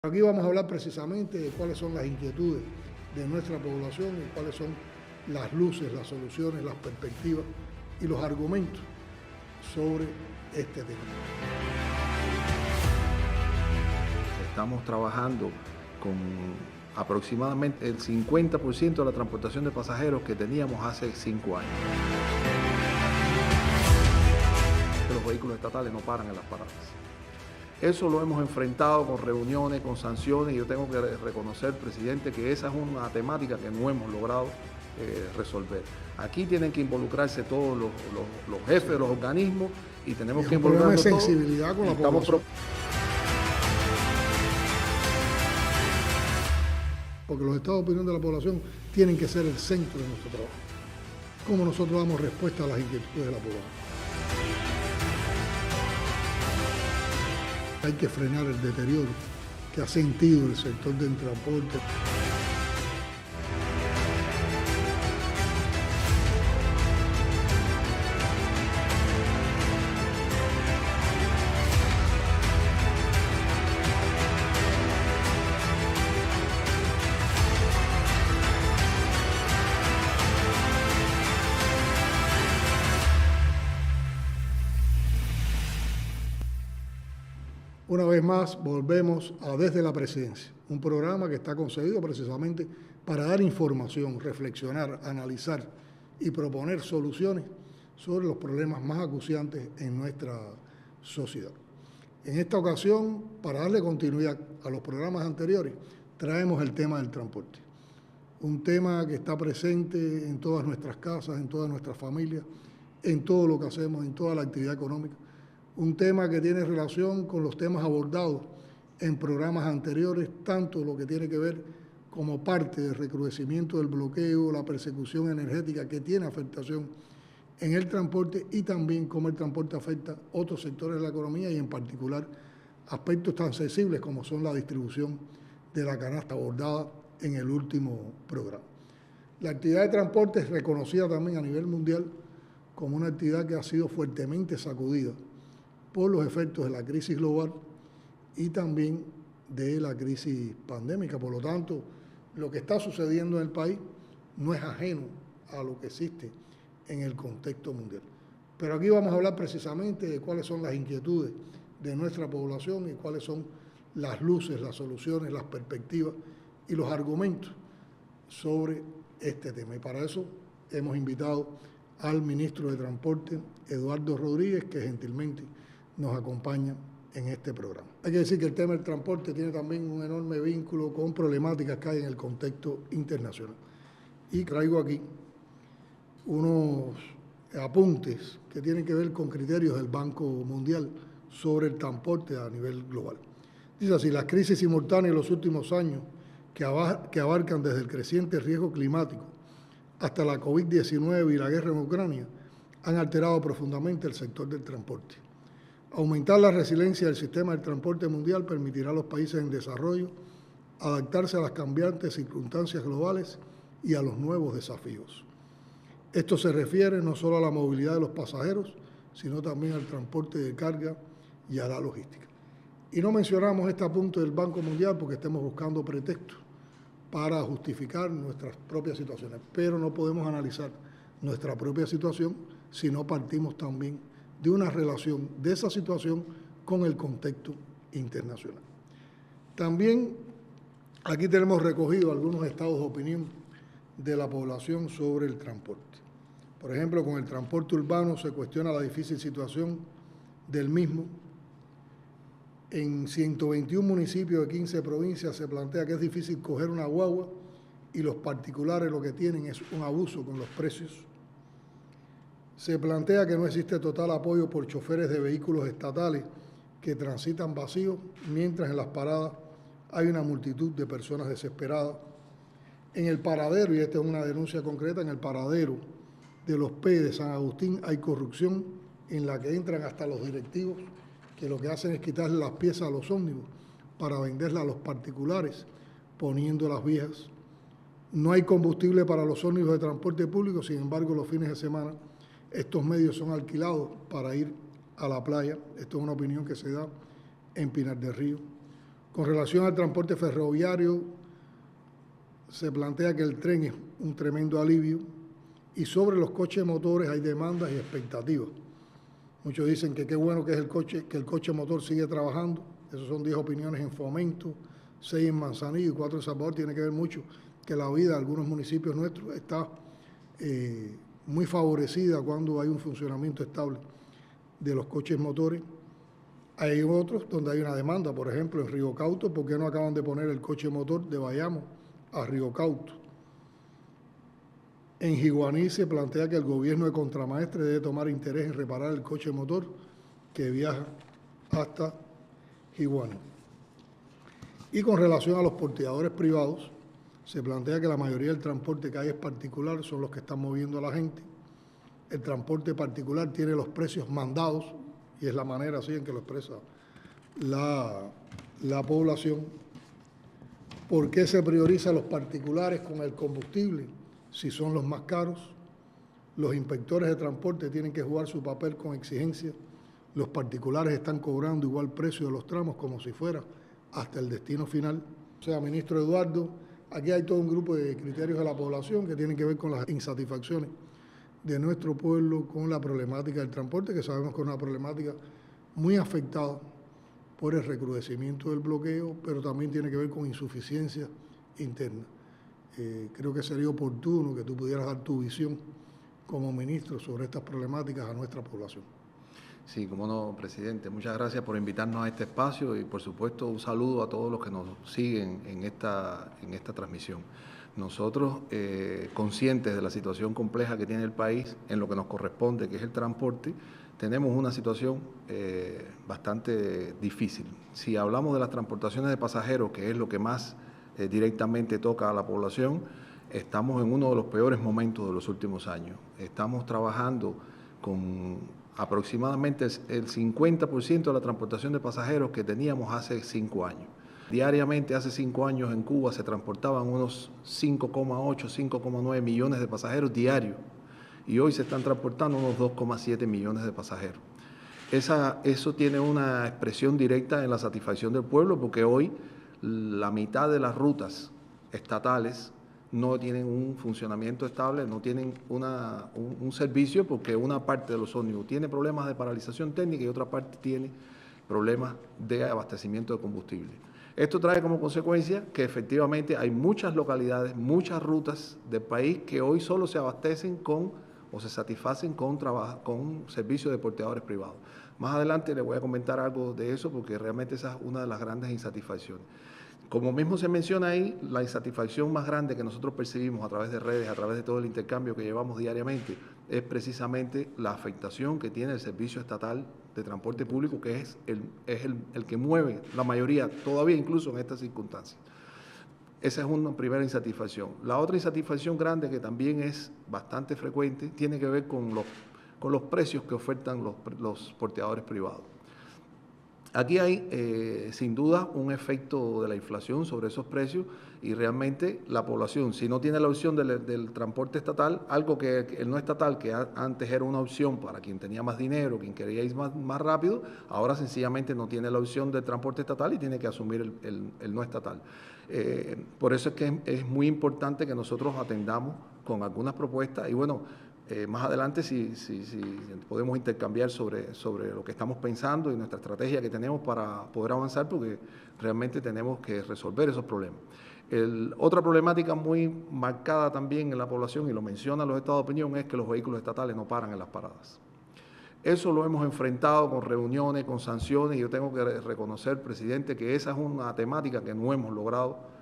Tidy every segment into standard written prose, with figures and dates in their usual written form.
Aquí vamos a hablar precisamente de cuáles son las inquietudes de nuestra población y cuáles son las luces, las soluciones, las perspectivas y los argumentos sobre este tema. Estamos trabajando con aproximadamente el 50% de la transportación de pasajeros que teníamos hace 5 años. Los vehículos estatales no paran en las paradas. Eso lo hemos enfrentado con reuniones, con sanciones, y yo tengo que reconocer, presidente, que esa es una temática que no hemos logrado resolver. Aquí tienen que involucrarse todos los jefes de los organismos y tenemos que involucrarnos todos. Sensibilidad con la población. Porque los estados de opinión de la población tienen que ser el centro de nuestro trabajo. Cómo nosotros damos respuesta a las inquietudes de la población. Hay que frenar el deterioro que ha sentido el sector del transporte. Una vez más, volvemos a Desde la Presidencia, un programa que está concebido precisamente para dar información, reflexionar, analizar y proponer soluciones sobre los problemas más acuciantes en nuestra sociedad. En esta ocasión, para darle continuidad a los programas anteriores, traemos el tema del transporte. Un tema que está presente en todas nuestras casas, en todas nuestras familias, en todo lo que hacemos, en toda la actividad económica. Un tema que tiene relación con los temas abordados en programas anteriores, tanto lo que tiene que ver como parte del recrudecimiento del bloqueo, la persecución energética que tiene afectación en el transporte y también cómo el transporte afecta otros sectores de la economía y en particular aspectos tan sensibles como son la distribución de la canasta abordada en el último programa. La actividad de transporte es reconocida también a nivel mundial como una actividad que ha sido fuertemente sacudida por los efectos de la crisis global y también de la crisis pandémica. Por lo tanto, lo que está sucediendo en el país no es ajeno a lo que existe en el contexto mundial. Pero aquí vamos a hablar precisamente de cuáles son las inquietudes de nuestra población y cuáles son las luces, las soluciones, las perspectivas y los argumentos sobre este tema. Y para eso hemos invitado al ministro de Transporte, Eduardo Rodríguez, que gentilmente nos acompaña en este programa. Hay que decir que el tema del transporte tiene también un enorme vínculo con problemáticas que hay en el contexto internacional. Y traigo aquí unos apuntes que tienen que ver con criterios del Banco Mundial sobre el transporte a nivel global. Dice así: las crisis simultáneas de los últimos años que abarcan desde el creciente riesgo climático hasta la COVID-19 y la guerra en Ucrania han alterado profundamente el sector del transporte. Aumentar la resiliencia del sistema del transporte mundial permitirá a los países en desarrollo adaptarse a las cambiantes circunstancias globales y a los nuevos desafíos. Esto se refiere no solo a la movilidad de los pasajeros, sino también al transporte de carga y a la logística. Y no mencionamos este apunte del Banco Mundial porque estemos buscando pretextos para justificar nuestras propias situaciones, pero no podemos analizar nuestra propia situación si no partimos también de una relación de esa situación con el contexto internacional. También aquí tenemos recogido algunos estados de opinión de la población sobre el transporte. Por ejemplo, con el transporte urbano se cuestiona la difícil situación del mismo. En 121 municipios de 15 provincias se plantea que es difícil coger una guagua y los particulares lo que tienen es un abuso con los precios. Se plantea que no existe total apoyo por choferes de vehículos estatales que transitan vacíos, mientras en las paradas hay una multitud de personas desesperadas. En el paradero, y esta es una denuncia concreta, en el paradero de los P de San Agustín hay corrupción en la que entran hasta los directivos, que lo que hacen es quitarle las piezas a los ómnibus para venderlas a los particulares, poniendo las viejas. No hay combustible para los ómnibus de transporte público, sin embargo, los fines de semana estos medios son alquilados para ir a la playa. Esto es una opinión que se da en Pinar del Río. Con relación al transporte ferroviario, se plantea que el tren es un tremendo alivio y sobre los coches motores hay demandas y expectativas. Muchos dicen que qué bueno que es que el coche motor sigue trabajando. Esas son 10 opiniones en Fomento, 6 en Manzanillo y 4 en Salvador. Tiene que ver mucho que la vida de algunos municipios nuestros está muy favorecida cuando hay un funcionamiento estable de los coches motores. Hay otros donde hay una demanda, por ejemplo, en Río Cauto, ¿por qué no acaban de poner el coche motor de Bayamo a Río Cauto? En Jiguaní se plantea que el gobierno de Contramaestre debe tomar interés en reparar el coche motor que viaja hasta Jiguaní. Y con relación a los porteadores privados, se plantea que la mayoría del transporte que hay es particular, son los que están moviendo a la gente. El transporte particular tiene los precios mandados, y es la manera así en que lo expresa la población. ¿Por qué se prioriza a los particulares con el combustible si son los más caros? Los inspectores de transporte tienen que jugar su papel con exigencia. Los particulares están cobrando igual precio de los tramos como si fuera hasta el destino final. O sea, ministro Eduardo, aquí hay todo un grupo de criterios de la población que tienen que ver con las insatisfacciones de nuestro pueblo con la problemática del transporte, que sabemos que es una problemática muy afectada por el recrudecimiento del bloqueo, pero también tiene que ver con insuficiencia interna. Creo que sería oportuno que tú pudieras dar tu visión como ministro sobre estas problemáticas a nuestra población. Sí, cómo no, presidente. Muchas gracias por invitarnos a este espacio y, por supuesto, un saludo a todos los que nos siguen en esta transmisión. Nosotros, conscientes de la situación compleja que tiene el país en lo que nos corresponde, que es el transporte, tenemos una situación bastante difícil. Si hablamos de las transportaciones de pasajeros, que es lo que más directamente toca a la población, estamos en uno de los peores momentos de los últimos años. Estamos trabajando con aproximadamente el 50% de la transportación de pasajeros que teníamos hace 5 años. Diariamente, hace 5 años en Cuba se transportaban unos 5,8, 5,9 millones de pasajeros diarios y hoy se están transportando unos 2,7 millones de pasajeros. Eso tiene una expresión directa en la satisfacción del pueblo, porque hoy la mitad de las rutas estatales no tienen un funcionamiento estable, no tienen un servicio, porque una parte de los ómnibus tiene problemas de paralización técnica y otra parte tiene problemas de abastecimiento de combustible. Esto trae como consecuencia que efectivamente hay muchas localidades, muchas rutas del país que hoy solo se abastecen o se satisfacen con servicios de porteadores privados. Más adelante les voy a comentar algo de eso, porque realmente esa es una de las grandes insatisfacciones. Como mismo se menciona ahí, la insatisfacción más grande que nosotros percibimos a través de redes, a través de todo el intercambio que llevamos diariamente, es precisamente la afectación que tiene el servicio estatal de transporte público, que es el que mueve la mayoría, todavía incluso en estas circunstancias. Esa es una primera insatisfacción. La otra insatisfacción grande, que también es bastante frecuente, tiene que ver con los precios que ofertan los porteadores privados. Aquí hay, sin duda, un efecto de la inflación sobre esos precios, y realmente la población, si no tiene la opción del transporte estatal, algo que el no estatal, que antes era una opción para quien tenía más dinero, quien quería ir más rápido, ahora sencillamente no tiene la opción del transporte estatal y tiene que asumir el no estatal. Por eso es que es muy importante que nosotros atendamos con algunas propuestas, y bueno, más adelante si podemos intercambiar sobre lo que estamos pensando y nuestra estrategia que tenemos para poder avanzar, porque realmente tenemos que resolver esos problemas. Otra problemática muy marcada también en la población, y lo mencionan los estados de opinión, es que los vehículos estatales no paran en las paradas. Eso lo hemos enfrentado con reuniones, con sanciones, y yo tengo que reconocer, presidente, que esa es una temática que no hemos logrado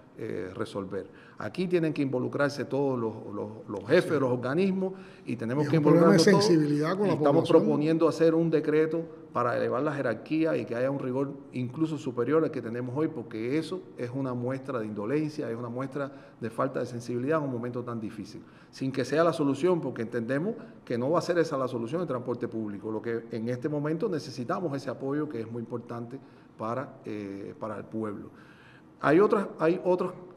resolver. Aquí tienen que involucrarse todos los jefes de los organismos, y tenemos que involucrarnos todos. Sensibilidad con la estamos población. proponiendo hacer un decreto para elevar la jerarquía y que haya un rigor incluso superior al que tenemos hoy, porque eso es una muestra de indolencia, es una muestra de falta de sensibilidad en un momento tan difícil. Sin que sea la solución, porque entendemos que no va a ser esa la solución del transporte público. Lo que en este momento necesitamos ese apoyo, que es muy importante para el pueblo. Hay otros,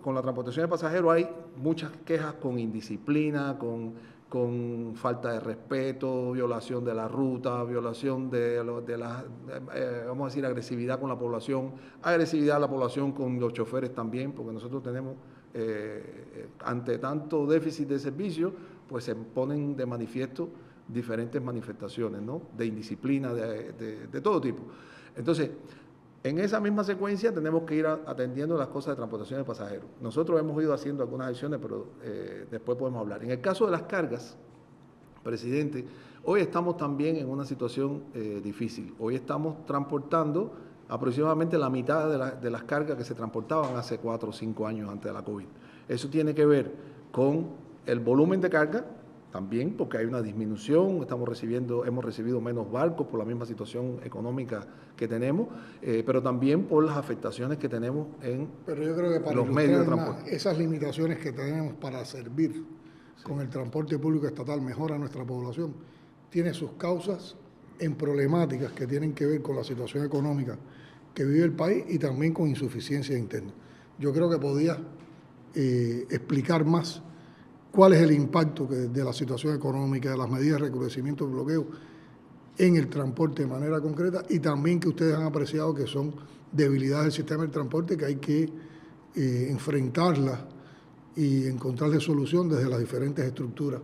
con la transportación de pasajeros hay muchas quejas con indisciplina, con con falta de respeto, violación de la ruta, violación vamos a decir, agresividad con la población, agresividad a la población con los choferes también, porque nosotros tenemos, ante tanto déficit de servicio, pues se ponen de manifiesto diferentes manifestaciones, ¿no?, de indisciplina, de todo tipo. Entonces, en esa misma secuencia tenemos que ir atendiendo las cosas de transportación de pasajeros. Nosotros hemos ido haciendo algunas acciones, pero después podemos hablar. En el caso de las cargas, presidente, hoy estamos también en una situación difícil. Hoy estamos transportando aproximadamente la mitad de las cargas que se transportaban hace 4 o 5 años antes de la COVID. Eso tiene que ver con el volumen de carga, también porque hay una disminución, hemos recibido menos barcos por la misma situación económica que tenemos, pero también por las afectaciones que tenemos en pero yo creo que para los medios de transporte. Esas limitaciones que tenemos para servir con el transporte público estatal mejor a nuestra población, tiene sus causas en problemáticas que tienen que ver con la situación económica que vive el país y también con insuficiencia interna. Yo creo que podía explicar más cuál es el impacto de la situación económica, de las medidas de recrudecimiento del bloqueo en el transporte de manera concreta, y también que ustedes han apreciado que son debilidades del sistema del transporte que hay que enfrentarlas y encontrarle solución desde las diferentes estructuras.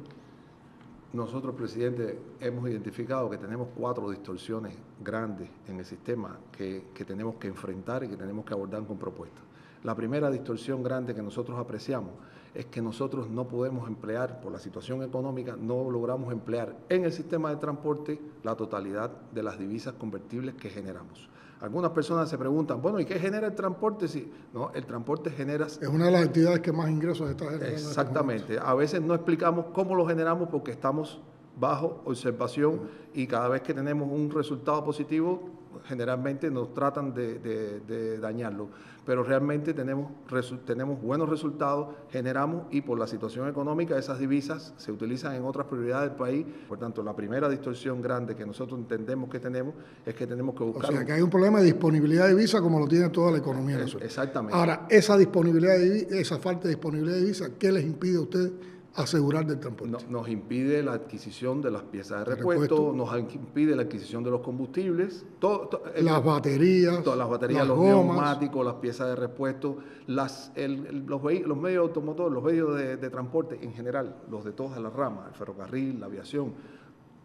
Nosotros, presidente, hemos identificado que tenemos 4 distorsiones grandes en el sistema que tenemos que enfrentar y que tenemos que abordar con propuestas. La primera distorsión grande que nosotros apreciamos es que nosotros no podemos emplear, por la situación económica, no logramos emplear en el sistema de transporte la totalidad de las divisas convertibles que generamos. Algunas personas se preguntan, bueno, ¿y qué genera el transporte? Sí, no, el transporte genera... Es una de las actividades que más ingresos está generando. Exactamente. A veces no explicamos cómo lo generamos porque estamos bajo observación y cada vez que tenemos un resultado positivo, generalmente nos tratan de dañarlo. Pero realmente tenemos buenos resultados, generamos, y por la situación económica esas divisas se utilizan en otras prioridades del país. Por tanto, la primera distorsión grande que nosotros entendemos que tenemos es que tenemos que buscar... O sea, que hay un problema de disponibilidad de divisa como lo tiene toda la economía nacional. Exactamente. Ahora, esa falta de disponibilidad de divisa, ¿qué les impide a ustedes asegurar del transporte? Nos impide la adquisición de las piezas de repuesto, nos impide la adquisición de los combustibles, las baterías, los neumáticos, las piezas de repuesto, los medios automotores, los medios de transporte en general, los de todas las ramas, el ferrocarril, la aviación,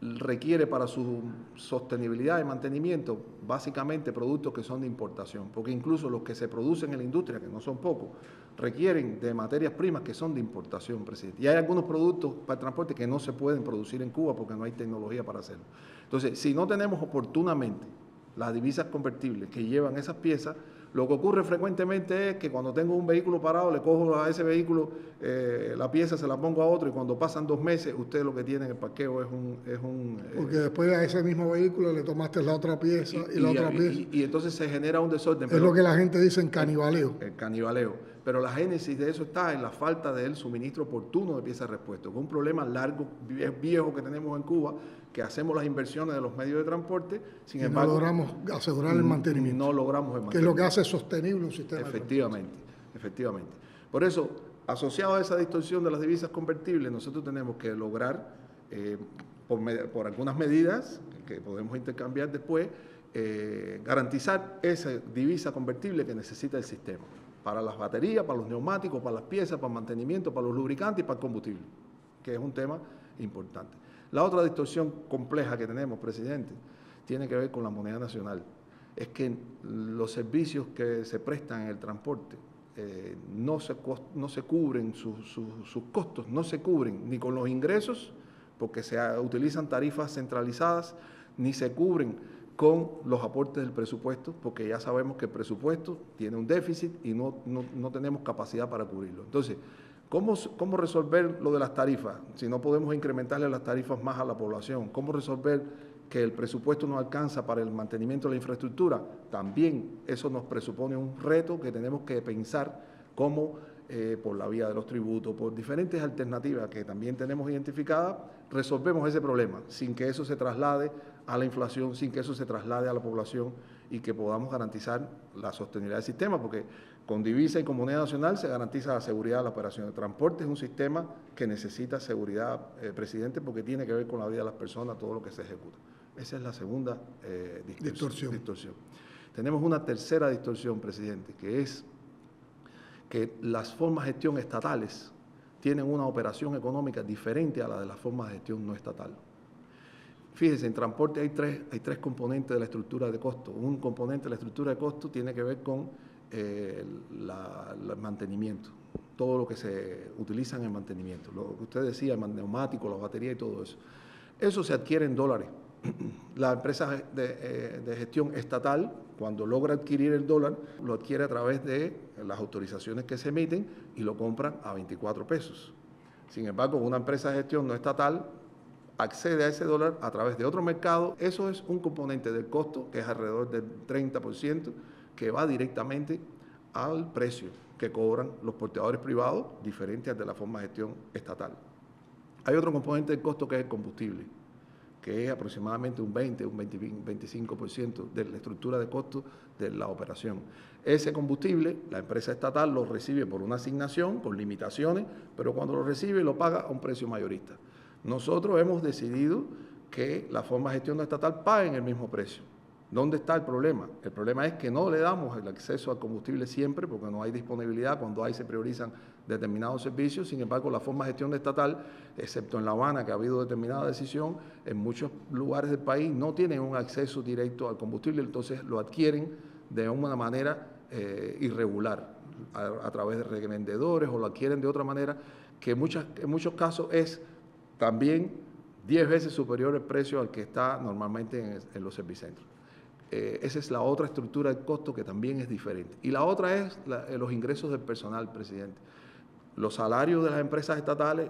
requiere para su sostenibilidad y mantenimiento básicamente productos que son de importación, porque incluso los que se producen en la industria, que no son pocos, requieren de materias primas que son de importación, presidente. Y hay algunos productos para el transporte que no se pueden producir en Cuba porque no hay tecnología para hacerlo. Entonces, si no tenemos oportunamente las divisas convertibles que llevan esas piezas, lo que ocurre frecuentemente es que cuando tengo un vehículo parado, le cojo a ese vehículo la pieza, se la pongo a otro, y cuando pasan 2 meses, usted lo que tiene en el parqueo es un porque después a ese mismo vehículo le tomaste la otra pieza y la otra pieza. Y entonces se genera un desorden. Es lo que la gente dice en canibaleo. El canibaleo. Pero la génesis de eso está en la falta del suministro oportuno de piezas de repuesto, que es un problema largo, viejo que tenemos en Cuba, que hacemos las inversiones de los medios de transporte, sin embargo, no logramos asegurar el mantenimiento. No logramos el mantenimiento. Que es lo que hace sostenible un sistema. Efectivamente. Por eso, asociado a esa distorsión de las divisas convertibles, nosotros tenemos que lograr, por algunas medidas que podemos intercambiar después, garantizar esa divisa convertible que necesita el sistema, para las baterías, para los neumáticos, para las piezas, para el mantenimiento, para los lubricantes y para el combustible, que es un tema importante. La otra distorsión compleja que tenemos, presidente, tiene que ver con la moneda nacional. Es que los servicios que se prestan en el transporte no se cubren, sus costos no se cubren ni con los ingresos, porque se utilizan tarifas centralizadas, ni se cubren con los aportes del presupuesto, porque ya sabemos que el presupuesto tiene un déficit y no tenemos capacidad para cubrirlo. Entonces, ¿cómo resolver lo de las tarifas? Si no podemos incrementarle las tarifas más a la población, ¿cómo resolver que el presupuesto no alcanza para el mantenimiento de la infraestructura? También eso nos presupone un reto que tenemos que pensar cómo, por la vía de los tributos, por diferentes alternativas que también tenemos identificadas, resolvemos ese problema sin que eso se traslade a la inflación, sin que eso se traslade a la población y que podamos garantizar la sostenibilidad del sistema, porque con divisa y con moneda nacional se garantiza la seguridad de la operación. El transporte es un sistema que necesita seguridad, presidente, porque tiene que ver con la vida de las personas, todo lo que se ejecuta. Esa es la segunda distorsión. Tenemos una tercera distorsión, presidente, que es que las formas de gestión estatales tienen una operación económica diferente a la de las formas de gestión no estatal. Fíjese, en transporte hay tres componentes de la estructura de costo. Un componente de la estructura de costo tiene que ver con el mantenimiento, todo lo que se utiliza en el mantenimiento. Lo que usted decía, el neumático, la batería y todo eso. Eso se adquiere en dólares. La empresa de gestión estatal, cuando logra adquirir el dólar, lo adquiere a través de las autorizaciones que se emiten y lo compran a 24 pesos. Sin embargo, una empresa de gestión no estatal accede a ese dólar a través de otro mercado. Eso es un componente del costo, que es alrededor del 30%, que va directamente al precio que cobran los porteadores privados, diferente al de la forma de gestión estatal. Hay otro componente del costo que es el combustible, que es aproximadamente un 25% de la estructura de costo de la operación. Ese combustible, la empresa estatal lo recibe por una asignación, con limitaciones, pero cuando lo recibe lo paga a un precio mayorista. Nosotros hemos decidido que la forma de gestión no estatal paguen el mismo precio. ¿Dónde está el problema? El problema es que no le damos el acceso al combustible siempre, porque no hay disponibilidad, cuando hay se priorizan determinados servicios. Sin embargo, la forma de gestión estatal, excepto en La Habana, que ha habido determinada decisión, en muchos lugares del país no tienen un acceso directo al combustible, entonces lo adquieren de una manera irregular, a través de revendedores, o lo adquieren de otra manera, que en muchos casos es también 10 veces superior el precio al que está normalmente en los servicentros. Esa es la otra estructura de costo que también es diferente. Y la otra es los ingresos del personal, presidente. Los salarios de las empresas estatales,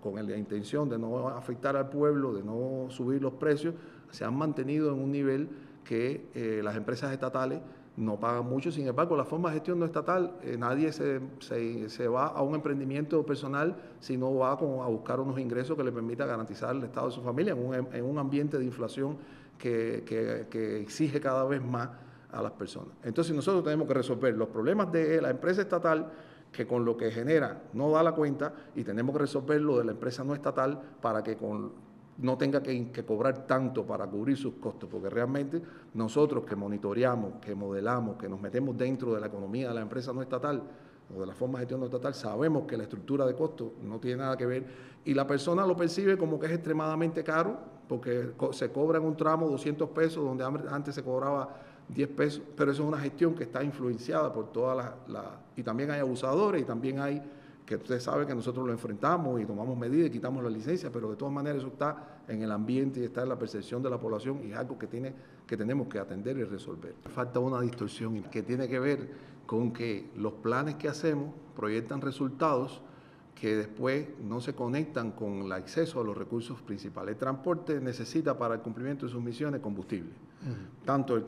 con la intención de no afectar al pueblo, de no subir los precios, se han mantenido en un nivel que las empresas estatales no pagan mucho. Sin embargo, la forma de gestión no estatal, nadie se va a un emprendimiento personal si no va a buscar unos ingresos que le permita garantizar el estado de su familia en un ambiente de inflación que exige cada vez más a las personas. Entonces nosotros tenemos que resolver los problemas de la empresa estatal, que con lo que genera no da la cuenta, y tenemos que resolver lo de la empresa no estatal para que no tenga que cobrar tanto para cubrir sus costos, porque realmente nosotros que monitoreamos, que modelamos, que nos metemos dentro de la economía de la empresa no estatal o de la forma de gestión no estatal, sabemos que la estructura de costos no tiene nada que ver y la persona lo percibe como que es extremadamente caro, porque se cobra en un tramo 200 pesos donde antes se cobraba 10 pesos, pero eso es una gestión que está influenciada por todas y también hay abusadores y también hay, que usted sabe que nosotros lo enfrentamos y tomamos medidas y quitamos la licencia, pero de todas maneras eso está en el ambiente y está en la percepción de la población y es algo que tenemos que atender y resolver. Falta una distorsión que tiene que ver con que los planes que hacemos proyectan resultados que después no se conectan con el acceso a los recursos principales. El transporte necesita para el cumplimiento de sus misiones combustible, tanto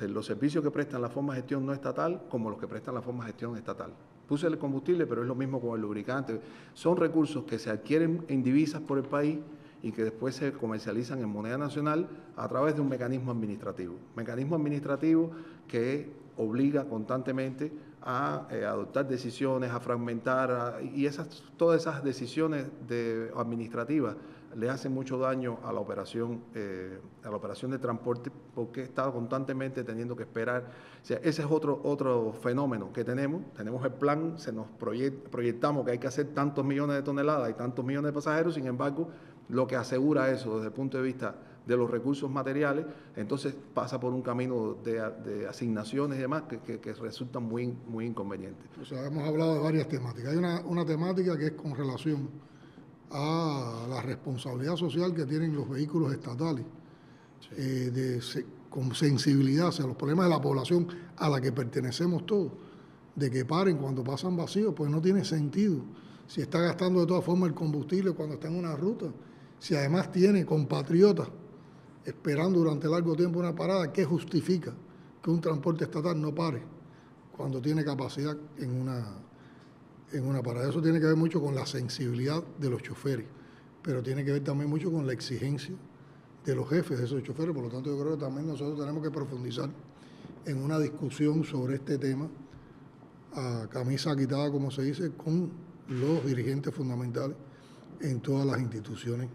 los servicios que prestan la forma de gestión no estatal como los que prestan la forma de gestión estatal. Puse el combustible, pero es lo mismo con el lubricante. Son recursos que se adquieren en divisas por el país y que después se comercializan en moneda nacional a través de un mecanismo administrativo. Mecanismo administrativo que obliga constantemente a adoptar decisiones, a fragmentar, y todas esas decisiones administrativas le hacen mucho daño a la operación de transporte, porque está constantemente teniendo que esperar. O sea, ese es otro fenómeno que tenemos el plan, proyectamos que hay que hacer tantos millones de toneladas y tantos millones de pasajeros, sin embargo, lo que asegura eso desde el punto de vista de los recursos materiales, entonces pasa por un camino de asignaciones y demás que resultan muy, muy inconvenientes. O sea, hemos hablado de varias temáticas. Hay una temática que es con relación a la responsabilidad social que tienen los vehículos estatales, sí. Con sensibilidad hacia los problemas de la población a la que pertenecemos todos, de que paren cuando pasan vacíos, pues no tiene sentido. Si está gastando de todas formas el combustible cuando está en una ruta, si además tiene compatriotas esperando durante largo tiempo una parada, ¿qué justifica que un transporte estatal no pare cuando tiene capacidad en una parada? Eso tiene que ver mucho con la sensibilidad de los choferes, pero tiene que ver también mucho con la exigencia de los jefes de esos choferes. Por lo tanto, yo creo que también nosotros tenemos que profundizar en una discusión sobre este tema a camisa quitada, como se dice, con los dirigentes fundamentales en todas las instituciones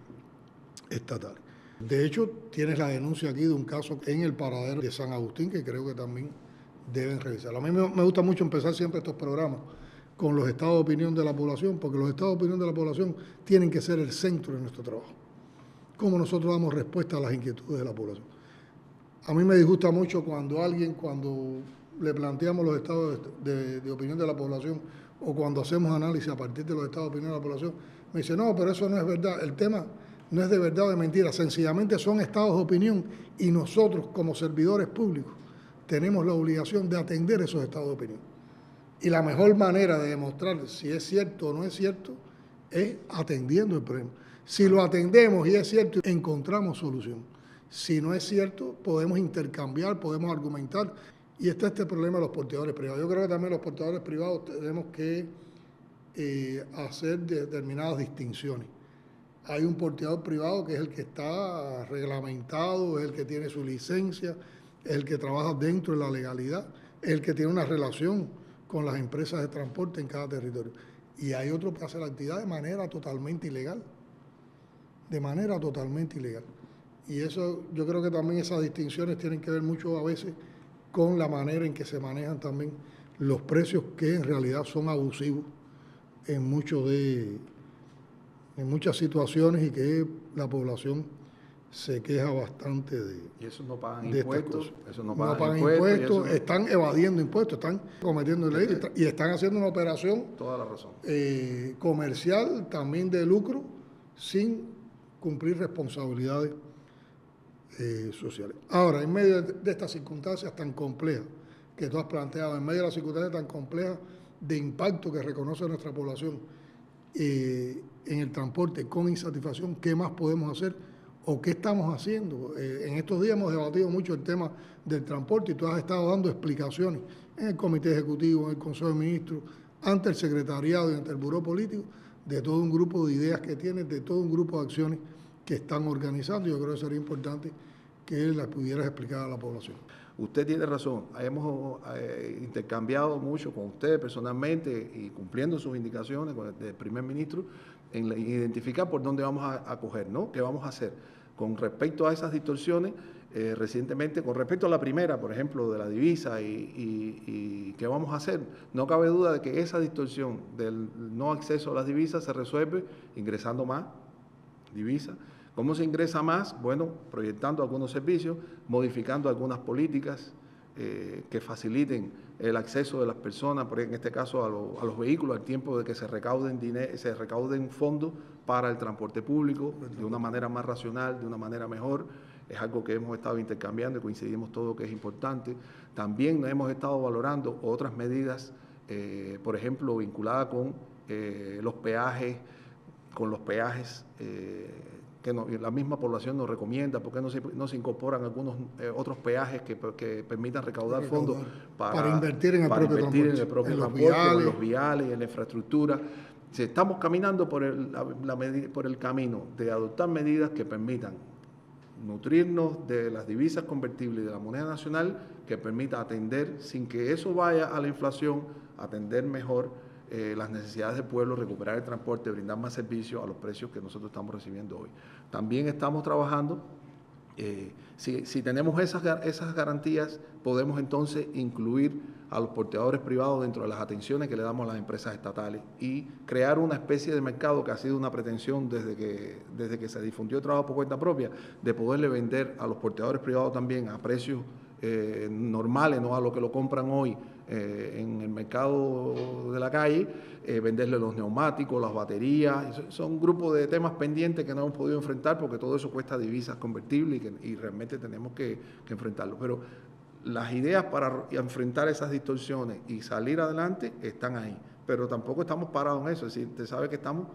estatales. De hecho, tienes la denuncia aquí de un caso en el paradero de San Agustín que creo que también deben revisar. A mí me gusta mucho empezar siempre estos programas con los estados de opinión de la población, porque los estados de opinión de la población tienen que ser el centro de nuestro trabajo. Cómo nosotros damos respuesta a las inquietudes de la población. A mí me disgusta mucho cuando le planteamos los estados de opinión de la población o cuando hacemos análisis a partir de los estados de opinión de la población, me dice, no, pero eso no es verdad. El tema no es de verdad o de mentira, sencillamente son estados de opinión y nosotros como servidores públicos tenemos la obligación de atender esos estados de opinión. Y la mejor manera de demostrar si es cierto o no es cierto es atendiendo el problema. Si lo atendemos y es cierto, encontramos solución. Si no es cierto, podemos intercambiar, podemos argumentar. Y está este problema de los porteadores privados. Yo creo que también los porteadores privados tenemos que hacer determinadas distinciones. Hay un porteador privado que es el que está reglamentado, es el que tiene su licencia, es el que trabaja dentro de la legalidad, es el que tiene una relación con las empresas de transporte en cada territorio. Y hay otro que hace la actividad de manera totalmente ilegal. De manera totalmente ilegal. Y eso, yo creo que también esas distinciones tienen que ver mucho a veces con la manera en que se manejan también los precios que en realidad son abusivos en muchas situaciones y que la población se queja bastante de. Y eso no pagan impuestos. Eso no pagan impuestos, están evadiendo impuestos, están cometiendo ley y están haciendo una operación toda la razón. Comercial, también de lucro, sin cumplir responsabilidades sociales. Ahora, en medio de estas circunstancias tan complejas que tú has planteado, en medio de las circunstancias tan complejas de impacto que reconoce nuestra población en el transporte con insatisfacción, ¿qué más podemos hacer o qué estamos haciendo? En estos días hemos debatido mucho el tema del transporte y tú has estado dando explicaciones en el Comité Ejecutivo, en el Consejo de Ministros, ante el Secretariado y ante el Buró Político, de todo un grupo de ideas que tienes, de todo un grupo de acciones que están organizando. Yo creo que sería importante que las pudieras explicar a la población. Usted tiene razón, hemos intercambiado mucho con usted personalmente y cumpliendo sus indicaciones con el primer ministro en identificar por dónde vamos a coger, ¿no? ¿Qué vamos a hacer? Con respecto a esas distorsiones, recientemente, con respecto a la primera, por ejemplo, de la divisa y qué vamos a hacer, no cabe duda de que esa distorsión del no acceso a las divisas se resuelve ingresando más divisas. ¿Cómo se ingresa más? Bueno, proyectando algunos servicios, modificando algunas políticas que faciliten el acceso de las personas, en este caso a los vehículos, al tiempo de que se recauden fondos para el transporte público de una manera más racional, de una manera mejor. Es algo que hemos estado intercambiando y coincidimos todo que es importante. También hemos estado valorando otras medidas, por ejemplo, vinculadas con los peajes, que la misma población nos recomienda, porque no se incorporan algunos otros peajes que permitan recaudar fondos para invertir en el propio transporte, en los viales, en la infraestructura. Si estamos caminando por el camino de adoptar medidas que permitan nutrirnos de las divisas convertibles y de la moneda nacional, que permita atender, sin que eso vaya a la inflación, atender mejor las necesidades del pueblo, recuperar el transporte, brindar más servicios a los precios que nosotros estamos recibiendo hoy. También estamos trabajando, si tenemos esas garantías, podemos entonces incluir a los porteadores privados dentro de las atenciones que le damos a las empresas estatales y crear una especie de mercado que ha sido una pretensión desde que se difundió el trabajo por cuenta propia, de poderle vender a los porteadores privados también a precios normales, no a lo que lo compran hoy en el mercado de la calle, venderle los neumáticos, las baterías. Son un grupo de temas pendientes que no hemos podido enfrentar porque todo eso cuesta divisas convertibles y realmente tenemos que enfrentarlo. Pero las ideas para enfrentar esas distorsiones y salir adelante están ahí, pero tampoco estamos parados en eso. Es decir, usted sabe que estamos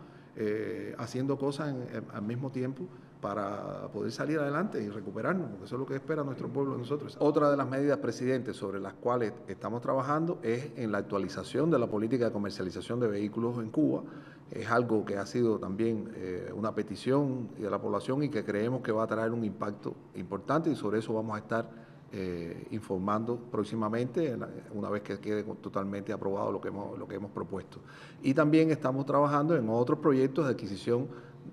haciendo cosas al mismo tiempo para poder salir adelante y recuperarnos, porque eso es lo que espera nuestro pueblo de nosotros. Otra de las medidas, presidente, sobre las cuales estamos trabajando es en la actualización de la política de comercialización de vehículos en Cuba. Es algo que ha sido también una petición de la población y que creemos que va a traer un impacto importante, y sobre eso vamos a estar informando próximamente, una vez que quede totalmente aprobado lo que hemos propuesto. Y también estamos trabajando en otros proyectos de adquisición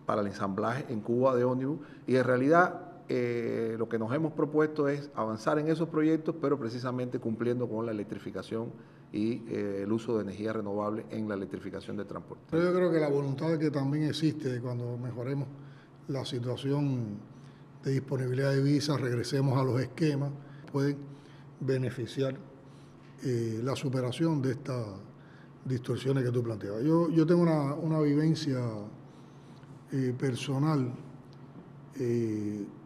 para el ensamblaje en Cuba de ómnibus, y en realidad lo que nos hemos propuesto es avanzar en esos proyectos, pero precisamente cumpliendo con la electrificación y el uso de energía renovable en la electrificación del transporte. Pero yo creo que la voluntad que también existe de cuando mejoremos la situación de disponibilidad de divisas, regresemos a los esquemas, pueden beneficiar la superación de estas distorsiones que tú planteabas. Yo tengo una vivencia personal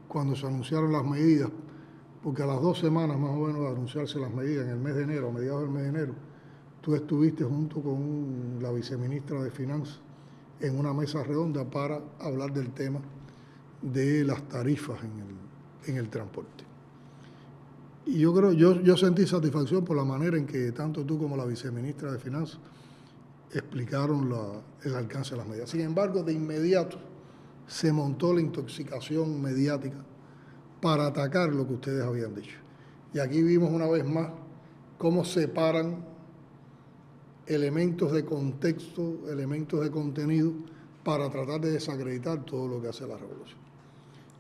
cuando se anunciaron las medidas, porque a las 2 semanas más o menos de anunciarse las medidas en el mes de enero, a mediados del mes de enero, tú estuviste junto con la viceministra de Finanzas en una mesa redonda para hablar del tema de las tarifas en el transporte. Y yo sentí satisfacción por la manera en que tanto tú como la viceministra de Finanzas explicaron el alcance de las medidas. Sin embargo, de inmediato se montó la intoxicación mediática para atacar lo que ustedes habían dicho. Y aquí vimos una vez más cómo separan elementos de contexto, elementos de contenido, para tratar de desacreditar todo lo que hace la revolución.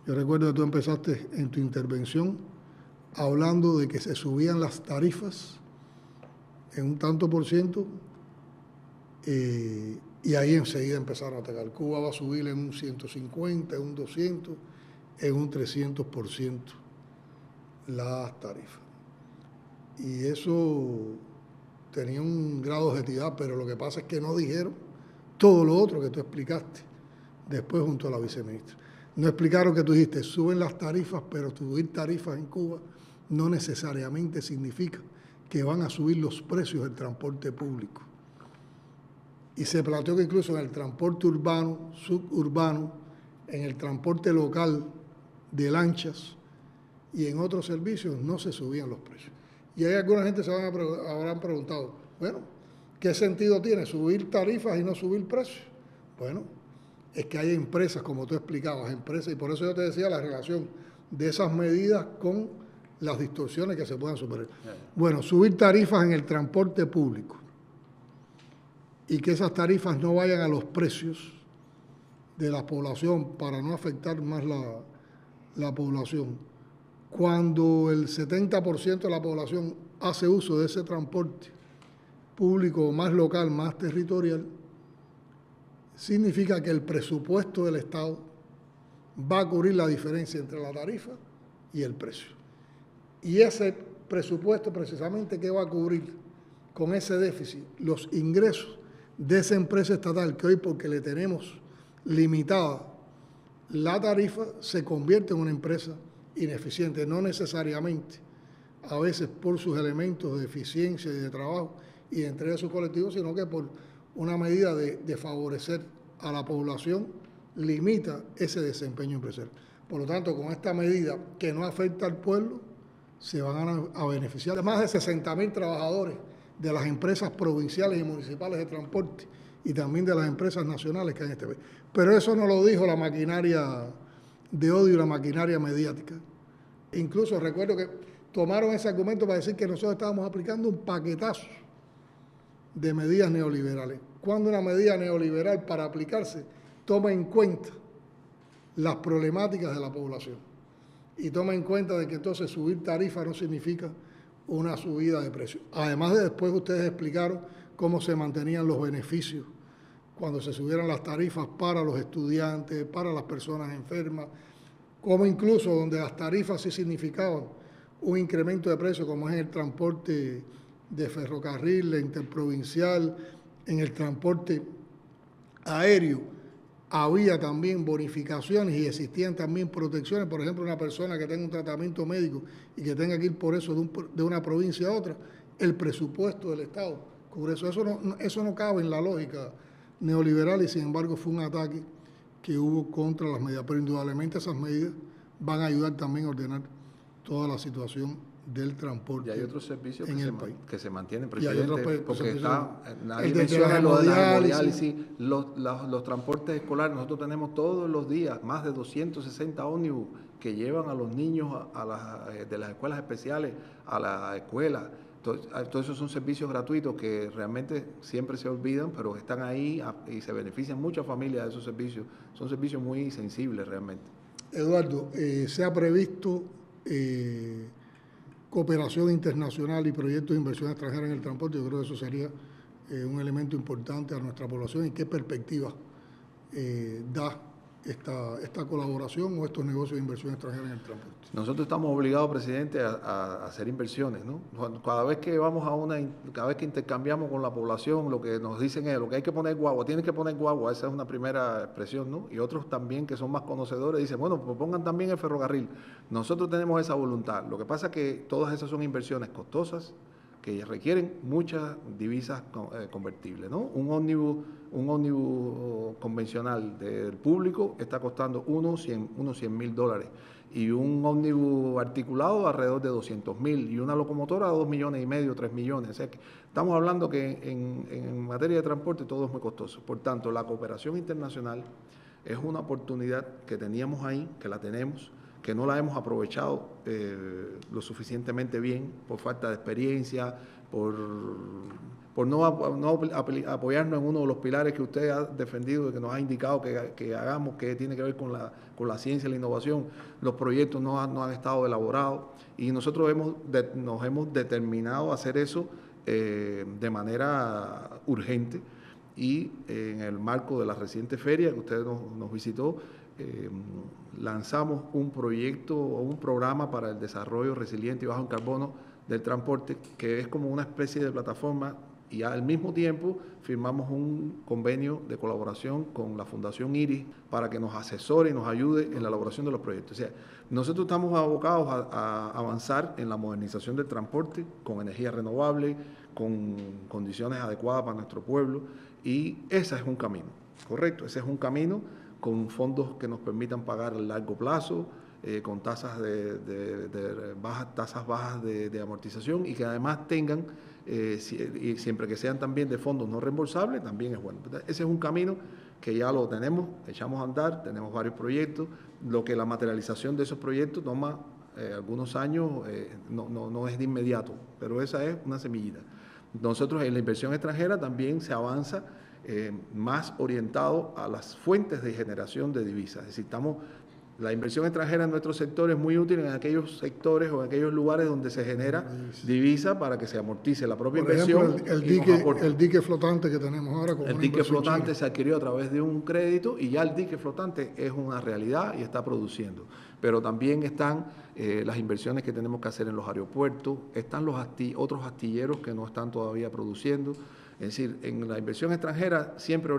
Yo recuerdo que tú empezaste en tu intervención hablando de que se subían las tarifas en un tanto por ciento, y ahí enseguida empezaron a atacar. Cuba va a subir en un 150, en un 200, en un 300% las tarifas. Y eso tenía un grado de objetividad, pero lo que pasa es que no dijeron todo lo otro que tú explicaste después junto a la viceministra. No explicaron que tú dijiste, suben las tarifas, pero subir tarifas en Cuba no necesariamente significa que van a subir los precios del transporte público. Y se planteó que incluso en el transporte urbano, suburbano, en el transporte local de lanchas y en otros servicios no se subían los precios. Y hay alguna gente se habrán preguntado, bueno, ¿qué sentido tiene subir tarifas y no subir precios? Bueno, es que hay empresas, como tú explicabas, empresas, y por eso yo te decía la relación de esas medidas con las distorsiones que se puedan superar. Bueno, subir tarifas en el transporte público y que esas tarifas no vayan a los precios de la población para no afectar más la población. Cuando el 70% de la población hace uso de ese transporte público más local, más territorial, significa que el presupuesto del Estado va a cubrir la diferencia entre la tarifa y el precio. Y ese presupuesto precisamente, ¿qué va a cubrir con ese déficit? Los ingresos de esa empresa estatal que hoy, porque le tenemos limitada la tarifa, se convierte en una empresa ineficiente, no necesariamente, a veces por sus elementos de eficiencia y de trabajo y de entrega de sus colectivos, sino que por una medida de favorecer a la población, limita ese desempeño empresarial. Por lo tanto, con esta medida que no afecta al pueblo, se van a beneficiar de más de 60.000 trabajadores de las empresas provinciales y municipales de transporte y también de las empresas nacionales que hay en este país. Pero eso no lo dijo la maquinaria de odio y la maquinaria mediática. Incluso recuerdo que tomaron ese argumento para decir que nosotros estábamos aplicando un paquetazo de medidas neoliberales. Cuando una medida neoliberal, para aplicarse, toma en cuenta las problemáticas de la población y toma en cuenta de que entonces subir tarifas no significa una subida de precios. Además de después ustedes explicaron cómo se mantenían los beneficios cuando se subieran las tarifas para los estudiantes, para las personas enfermas, como incluso donde las tarifas sí significaban un incremento de precios, como es en el transporte de ferrocarril, la interprovincial, en el transporte aéreo, había también bonificaciones y existían también protecciones. Por ejemplo, una persona que tenga un tratamiento médico y que tenga que ir por eso de una provincia a otra, el presupuesto del Estado cubre eso. Eso no cabe en la lógica neoliberal y sin embargo fue un ataque que hubo contra las medidas. Pero indudablemente esas medidas van a ayudar también a ordenar toda la situación del transporte. Y hay otros servicios que se mantienen, presidente, porque nadie menciona lo de la hemodiálisis, los transportes escolares. Nosotros tenemos todos los días más de 260 ómnibus que llevan a los niños de las escuelas especiales a la escuela. Todos esos son servicios gratuitos que realmente siempre se olvidan, pero están ahí y se benefician muchas familias de esos servicios. Son servicios muy sensibles realmente. Eduardo, ¿se ha previsto cooperación internacional y proyectos de inversión extranjera en el transporte? Yo creo que eso sería un elemento importante a nuestra población. ¿Y qué perspectiva da esta colaboración o estos negocios de inversión extranjera en el transporte? Nosotros estamos obligados, presidente, a hacer inversiones, ¿no? Cada vez que intercambiamos con la población, lo que nos dicen es lo que hay que poner guagua, tienes que poner guagua, esa es una primera expresión, ¿no? Y otros también que son más conocedores dicen, bueno, pues pongan también el ferrocarril. Nosotros tenemos esa voluntad. Lo que pasa es que todas esas son inversiones costosas, que requieren muchas divisas convertibles, ¿no? Un ómnibus convencional del público está costando unos $100,000 y un ómnibus articulado alrededor de 200,000 y una locomotora 2,5 millones, 3 millones. O sea que estamos hablando que en materia de transporte todo es muy costoso. Por tanto, la cooperación internacional es una oportunidad que teníamos ahí, que la tenemos, que no la hemos aprovechado lo suficientemente bien por falta de experiencia, por no apoyarnos en uno de los pilares que usted ha defendido y que nos ha indicado que hagamos, que tiene que ver con la ciencia y la innovación. Los proyectos no han estado elaborados y nosotros nos hemos determinado a hacer eso de manera urgente y en el marco de la reciente feria que usted nos visitó, lanzamos un proyecto o un programa para el desarrollo resiliente y bajo en carbono del transporte, que es como una especie de plataforma, y al mismo tiempo firmamos un convenio de colaboración con la Fundación IRIS para que nos asesore y nos ayude en la elaboración de los proyectos. O sea, nosotros estamos abocados a avanzar en la modernización del transporte con energía renovable, con condiciones adecuadas para nuestro pueblo, y ese es un camino, correcto, ese es un camino con fondos que nos permitan pagar a largo plazo, con tasas bajas de amortización y que además tengan, y siempre que sean también de fondos no reembolsables, también es bueno. Ese es un camino que ya lo tenemos, echamos a andar, tenemos varios proyectos, lo que la materialización de esos proyectos toma algunos años, no es de inmediato, pero esa es una semillita. Nosotros en la inversión extranjera también se avanza más orientado a las fuentes de generación de divisas. Es decir, la inversión extranjera en nuestro sector es muy útil en aquellos sectores o en aquellos lugares donde se genera divisa para que se amortice la propia inversión. Por ejemplo, el dique flotante que tenemos ahora. El dique flotante se adquirió a través de un crédito y ya el dique flotante es una realidad y está produciendo. Pero también están las inversiones que tenemos que hacer en los aeropuertos, están otros astilleros que no están todavía produciendo. Es decir, en la inversión extranjera siempre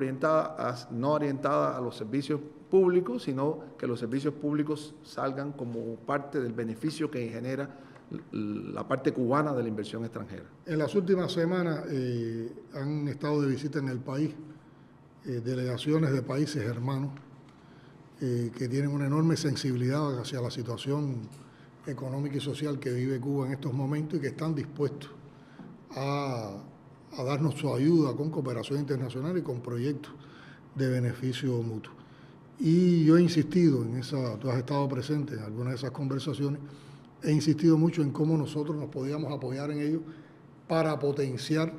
no orientada a los servicios públicos, sino que los servicios públicos salgan como parte del beneficio que genera la parte cubana de la inversión extranjera. En las últimas semanas han estado de visita en el país delegaciones de países hermanos que tienen una enorme sensibilidad hacia la situación económica y social que vive Cuba en estos momentos y que están dispuestos a darnos su ayuda con cooperación internacional y con proyectos de beneficio mutuo. Y yo he insistido tú has estado presente en algunas de esas conversaciones, he insistido mucho en cómo nosotros nos podíamos apoyar en ello para potenciar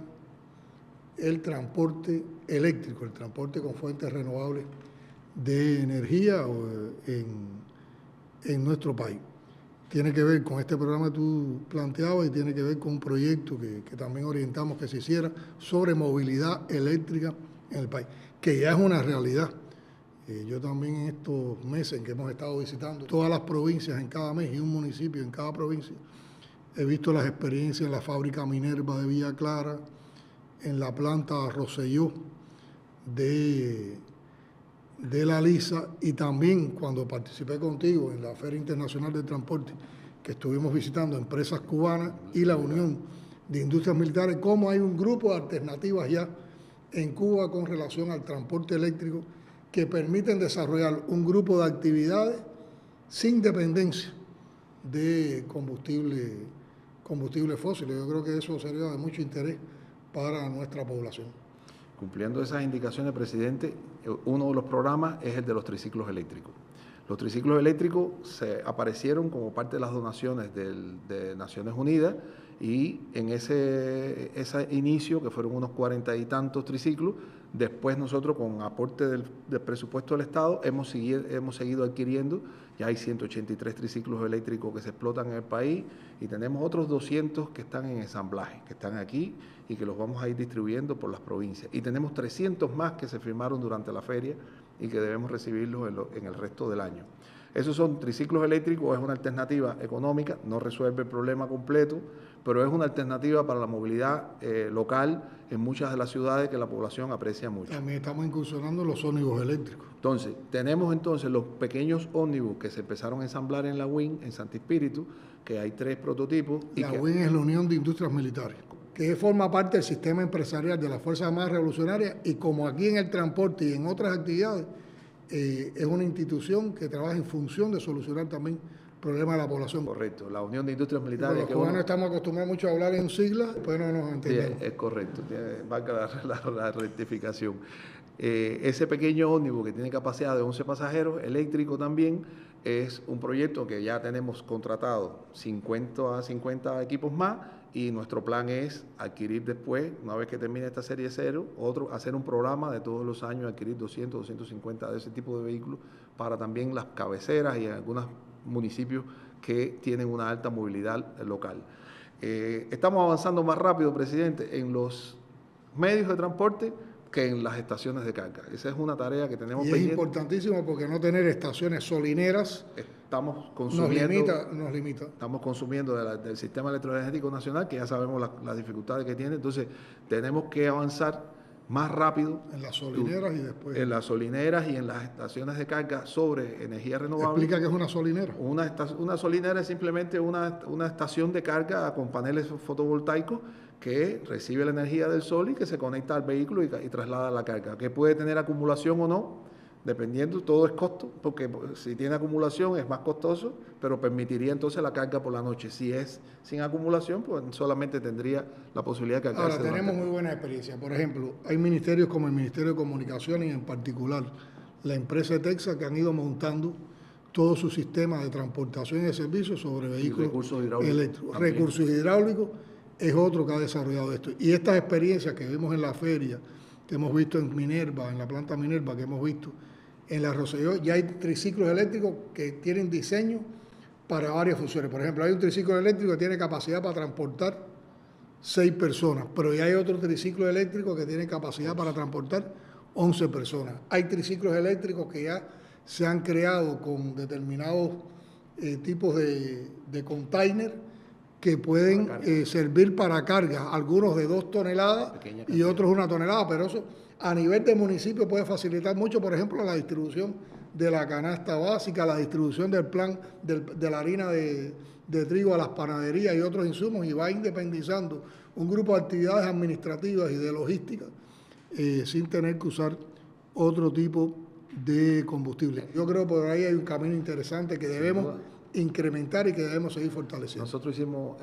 el transporte eléctrico, el transporte con fuentes renovables de energía en nuestro país. Tiene que ver con este programa que tú planteabas y tiene que ver con un proyecto que también orientamos que se hiciera sobre movilidad eléctrica en el país, que ya es una realidad. Yo también en estos meses en que hemos estado visitando todas las provincias en cada mes y un municipio en cada provincia, he visto las experiencias en la fábrica Minerva de Villa Clara, en la planta Rosselló de la Lisa, y también cuando participé contigo en la Feria Internacional de Transporte, que estuvimos visitando empresas cubanas y la Unión de Industrias Militares, cómo hay un grupo de alternativas ya en Cuba con relación al transporte eléctrico que permiten desarrollar un grupo de actividades sin dependencia de combustible fósiles. Yo creo que eso sería de mucho interés para nuestra población. Cumpliendo esas indicaciones, presidente, uno de los programas es el de los triciclos eléctricos. Los triciclos eléctricos se aparecieron como parte de las donaciones de Naciones Unidas, y en ese inicio, que fueron unos 40 y tantos triciclos, después nosotros con aporte del presupuesto del Estado hemos seguido adquiriendo. Ya hay 183 triciclos eléctricos que se explotan en el país, y tenemos otros 200 que están en ensamblaje, que están aquí y que los vamos a ir distribuyendo por las provincias. Y tenemos 300 más que se firmaron durante la feria y que debemos recibirlos en el resto del año. Esos son triciclos eléctricos, es una alternativa económica, no resuelve el problema completo, pero es una alternativa para la movilidad local en muchas de las ciudades que la población aprecia mucho. También estamos incursionando en los ómnibus eléctricos. Entonces, tenemos los pequeños ómnibus que se empezaron a ensamblar en la UIN, en Santo Espíritu, que hay 3 prototipos. La UIN es la Unión de Industrias Militares, que forma parte del sistema empresarial de las Fuerzas Armadas Revolucionarias, y como aquí en el transporte y en otras actividades, es una institución que trabaja en función de solucionar también problemas de la población. Correcto, la Unión de Industrias Militares. Los cubanos estamos acostumbrados mucho a hablar en siglas, pues no nos entendemos. Sí, es correcto, valga la rectificación. Ese pequeño ómnibus que tiene capacidad de 11 pasajeros, eléctrico también, es un proyecto que ya tenemos contratado 50 equipos más, y nuestro plan es adquirir después, una vez que termine esta serie 0, hacer un programa de todos los años, adquirir 200, 250 de ese tipo de vehículos para también las cabeceras y en algunos municipios que tienen una alta movilidad local. Estamos avanzando más rápido, presidente, en los medios de transporte que en las estaciones de carga. Esa es una tarea que tenemos pendiente. Es importantísimo, porque no tener estaciones solineras estamos consumiendo, nos limita. Estamos consumiendo del sistema electroenergético nacional, que ya sabemos las dificultades que tiene. Entonces, tenemos que avanzar más rápido en las solineras y después en las solineras y en las estaciones de carga sobre energía renovable. Explica qué es una solinera. Una solinera es simplemente una estación de carga con paneles fotovoltaicos que recibe la energía del sol y que se conecta al vehículo y traslada la carga, que puede tener acumulación o no, dependiendo, todo es costo, porque si tiene acumulación es más costoso, pero permitiría entonces la carga por la noche. Si es sin acumulación, pues solamente tendría la posibilidad de cargarse. Ahora, tenemos muy buena experiencia. Por ejemplo, hay ministerios como el Ministerio de Comunicaciones, y en particular la empresa de Texas, que han ido montando todo su sistema de transportación y de servicios sobre vehículos eléctricos. Recursos hidráulicos es otro que ha desarrollado esto. Y estas experiencias que vimos en la feria, que hemos visto en Minerva, en la planta Minerva, que hemos visto en la Rosselló, ya hay triciclos eléctricos que tienen diseño para varias funciones. Por ejemplo, hay un triciclo eléctrico que tiene capacidad para transportar 6 personas, pero ya hay otro triciclo eléctrico que tiene capacidad para transportar 11 personas. Hay triciclos eléctricos que ya se han creado con determinados tipos de container que pueden servir para carga, algunos de 2 toneladas y otros 1 tonelada, pero eso a nivel de municipio puede facilitar mucho, por ejemplo, la distribución de la canasta básica, la distribución del plan de la harina de trigo a las panaderías y otros insumos, y va independizando un grupo de actividades administrativas y de logística sin tener que usar otro tipo de combustible. Yo creo que por ahí hay un camino interesante que debemos incrementar y que debemos seguir fortaleciendo. Nosotros hemos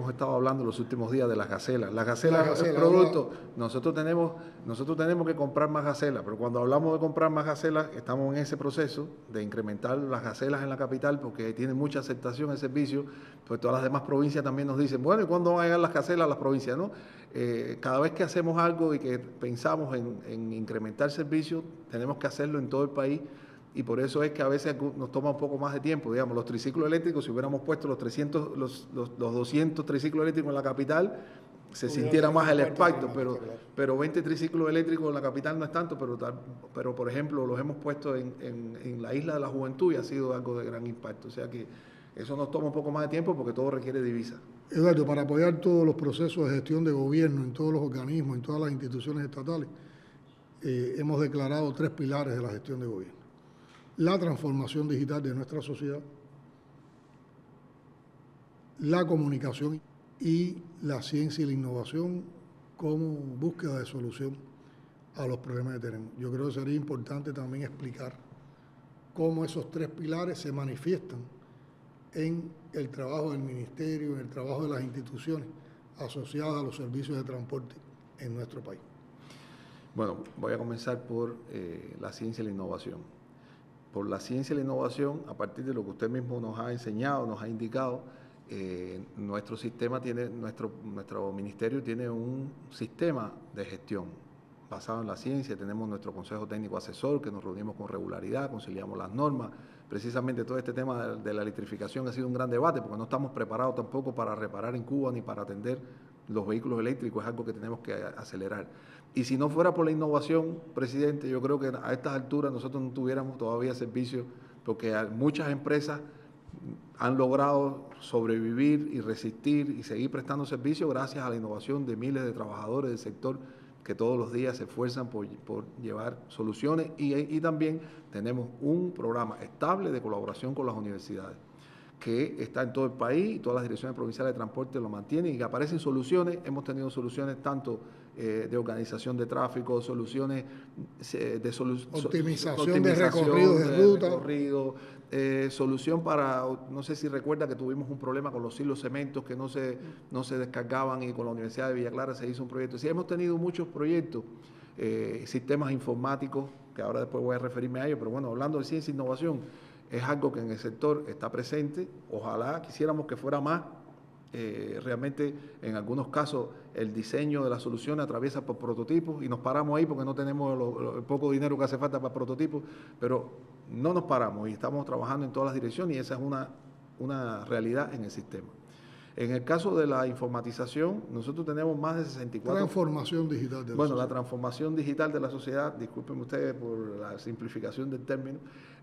estado hablando los últimos días de las gacelas. Las gacelas es producto. Nosotros tenemos que comprar más gacelas, pero cuando hablamos de comprar más gacelas, estamos en ese proceso de incrementar las gacelas en la capital, porque tiene mucha aceptación el servicio. Pues todas las demás provincias también nos dicen, bueno, ¿y cuándo van a llegar las gacelas a las provincias? ¿No? Cada vez que hacemos algo y que pensamos en incrementar servicios, tenemos que hacerlo en todo el país. Y por eso es que a veces nos toma un poco más de tiempo. Digamos, los triciclos eléctricos, si hubiéramos puesto los 200 triciclos eléctricos en la capital, se sintiera más el impacto, pero 20 triciclos eléctricos en la capital no es tanto, pero por ejemplo los hemos puesto en la Isla de la Juventud y ha sido algo de gran impacto. O sea que eso nos toma un poco más de tiempo porque todo requiere divisa. Eduardo, para apoyar todos los procesos de gestión de gobierno en todos los organismos, en todas las instituciones estatales, hemos declarado 3 pilares de la gestión de gobierno: la transformación digital de nuestra sociedad, la comunicación y la ciencia y la innovación como búsqueda de solución a los problemas que tenemos. Yo creo que sería importante también explicar cómo esos 3 pilares se manifiestan en el trabajo del ministerio, en el trabajo de las instituciones asociadas a los servicios de transporte en nuestro país. Bueno, voy a comenzar por la ciencia y la innovación. por la ciencia y la innovación, a partir de lo que usted mismo nos ha enseñado, nos ha indicado, nuestro sistema tiene, nuestro ministerio tiene un sistema de gestión basado en la ciencia. Tenemos nuestro consejo técnico asesor, que nos reunimos con regularidad, conciliamos las normas. Precisamente todo este tema de la electrificación ha sido un gran debate, porque no estamos preparados tampoco para reparar en Cuba ni para atender los vehículos eléctricos. Es algo que tenemos que acelerar. Y si no fuera por la innovación, presidente, yo creo que a estas alturas nosotros no tuviéramos todavía servicios, porque muchas empresas han logrado sobrevivir y resistir y seguir prestando servicios gracias a la innovación de miles de trabajadores del sector que todos los días se esfuerzan por llevar soluciones, y también tenemos un programa estable de colaboración con las universidades que está en todo el país, y todas las direcciones provinciales de transporte lo mantienen, y que aparecen soluciones. Hemos tenido soluciones tanto de organización de tráfico, soluciones de optimización de recorridos de ruta. Solución para, no sé si recuerda que tuvimos un problema con los hilos cementos que no se descargaban, y con la Universidad de Villa Clara se hizo un proyecto. Sí, hemos tenido muchos proyectos, sistemas informáticos, que ahora después voy a referirme a ellos, pero bueno, hablando de ciencia e innovación, es algo que en el sector está presente. Ojalá quisiéramos que fuera más. Realmente en algunos casos el diseño de la solución atraviesa por prototipos, y nos paramos ahí porque no tenemos el poco dinero que hace falta para prototipos, pero no nos paramos y estamos trabajando en todas las direcciones, y esa es una realidad en el sistema. En el caso de la informatización, nosotros tenemos más de 64... Transformación digital de la sociedad. La transformación digital de la sociedad, disculpen ustedes por la simplificación del término.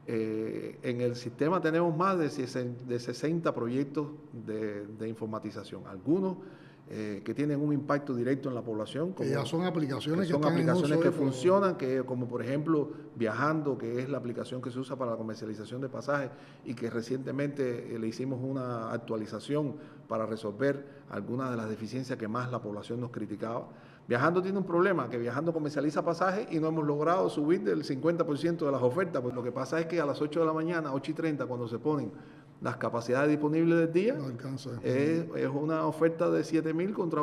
En el sistema tenemos más de 60 proyectos de informatización, algunos que tienen un impacto directo en la población. Que ya son aplicaciones que están en uso, que funcionan, como por ejemplo Viajando, que es la aplicación que se usa para la comercialización de pasajes, y que recientemente le hicimos una actualización para resolver algunas de las deficiencias que más la población nos criticaba. Viajando tiene un problema, que Viajando comercializa pasajes y no hemos logrado subir del 50% de las ofertas. Pues lo que pasa es que a las 8 de la mañana, 8:30, cuando se ponen las capacidades disponibles del día, no alcanza. Es una oferta de 7.000 contra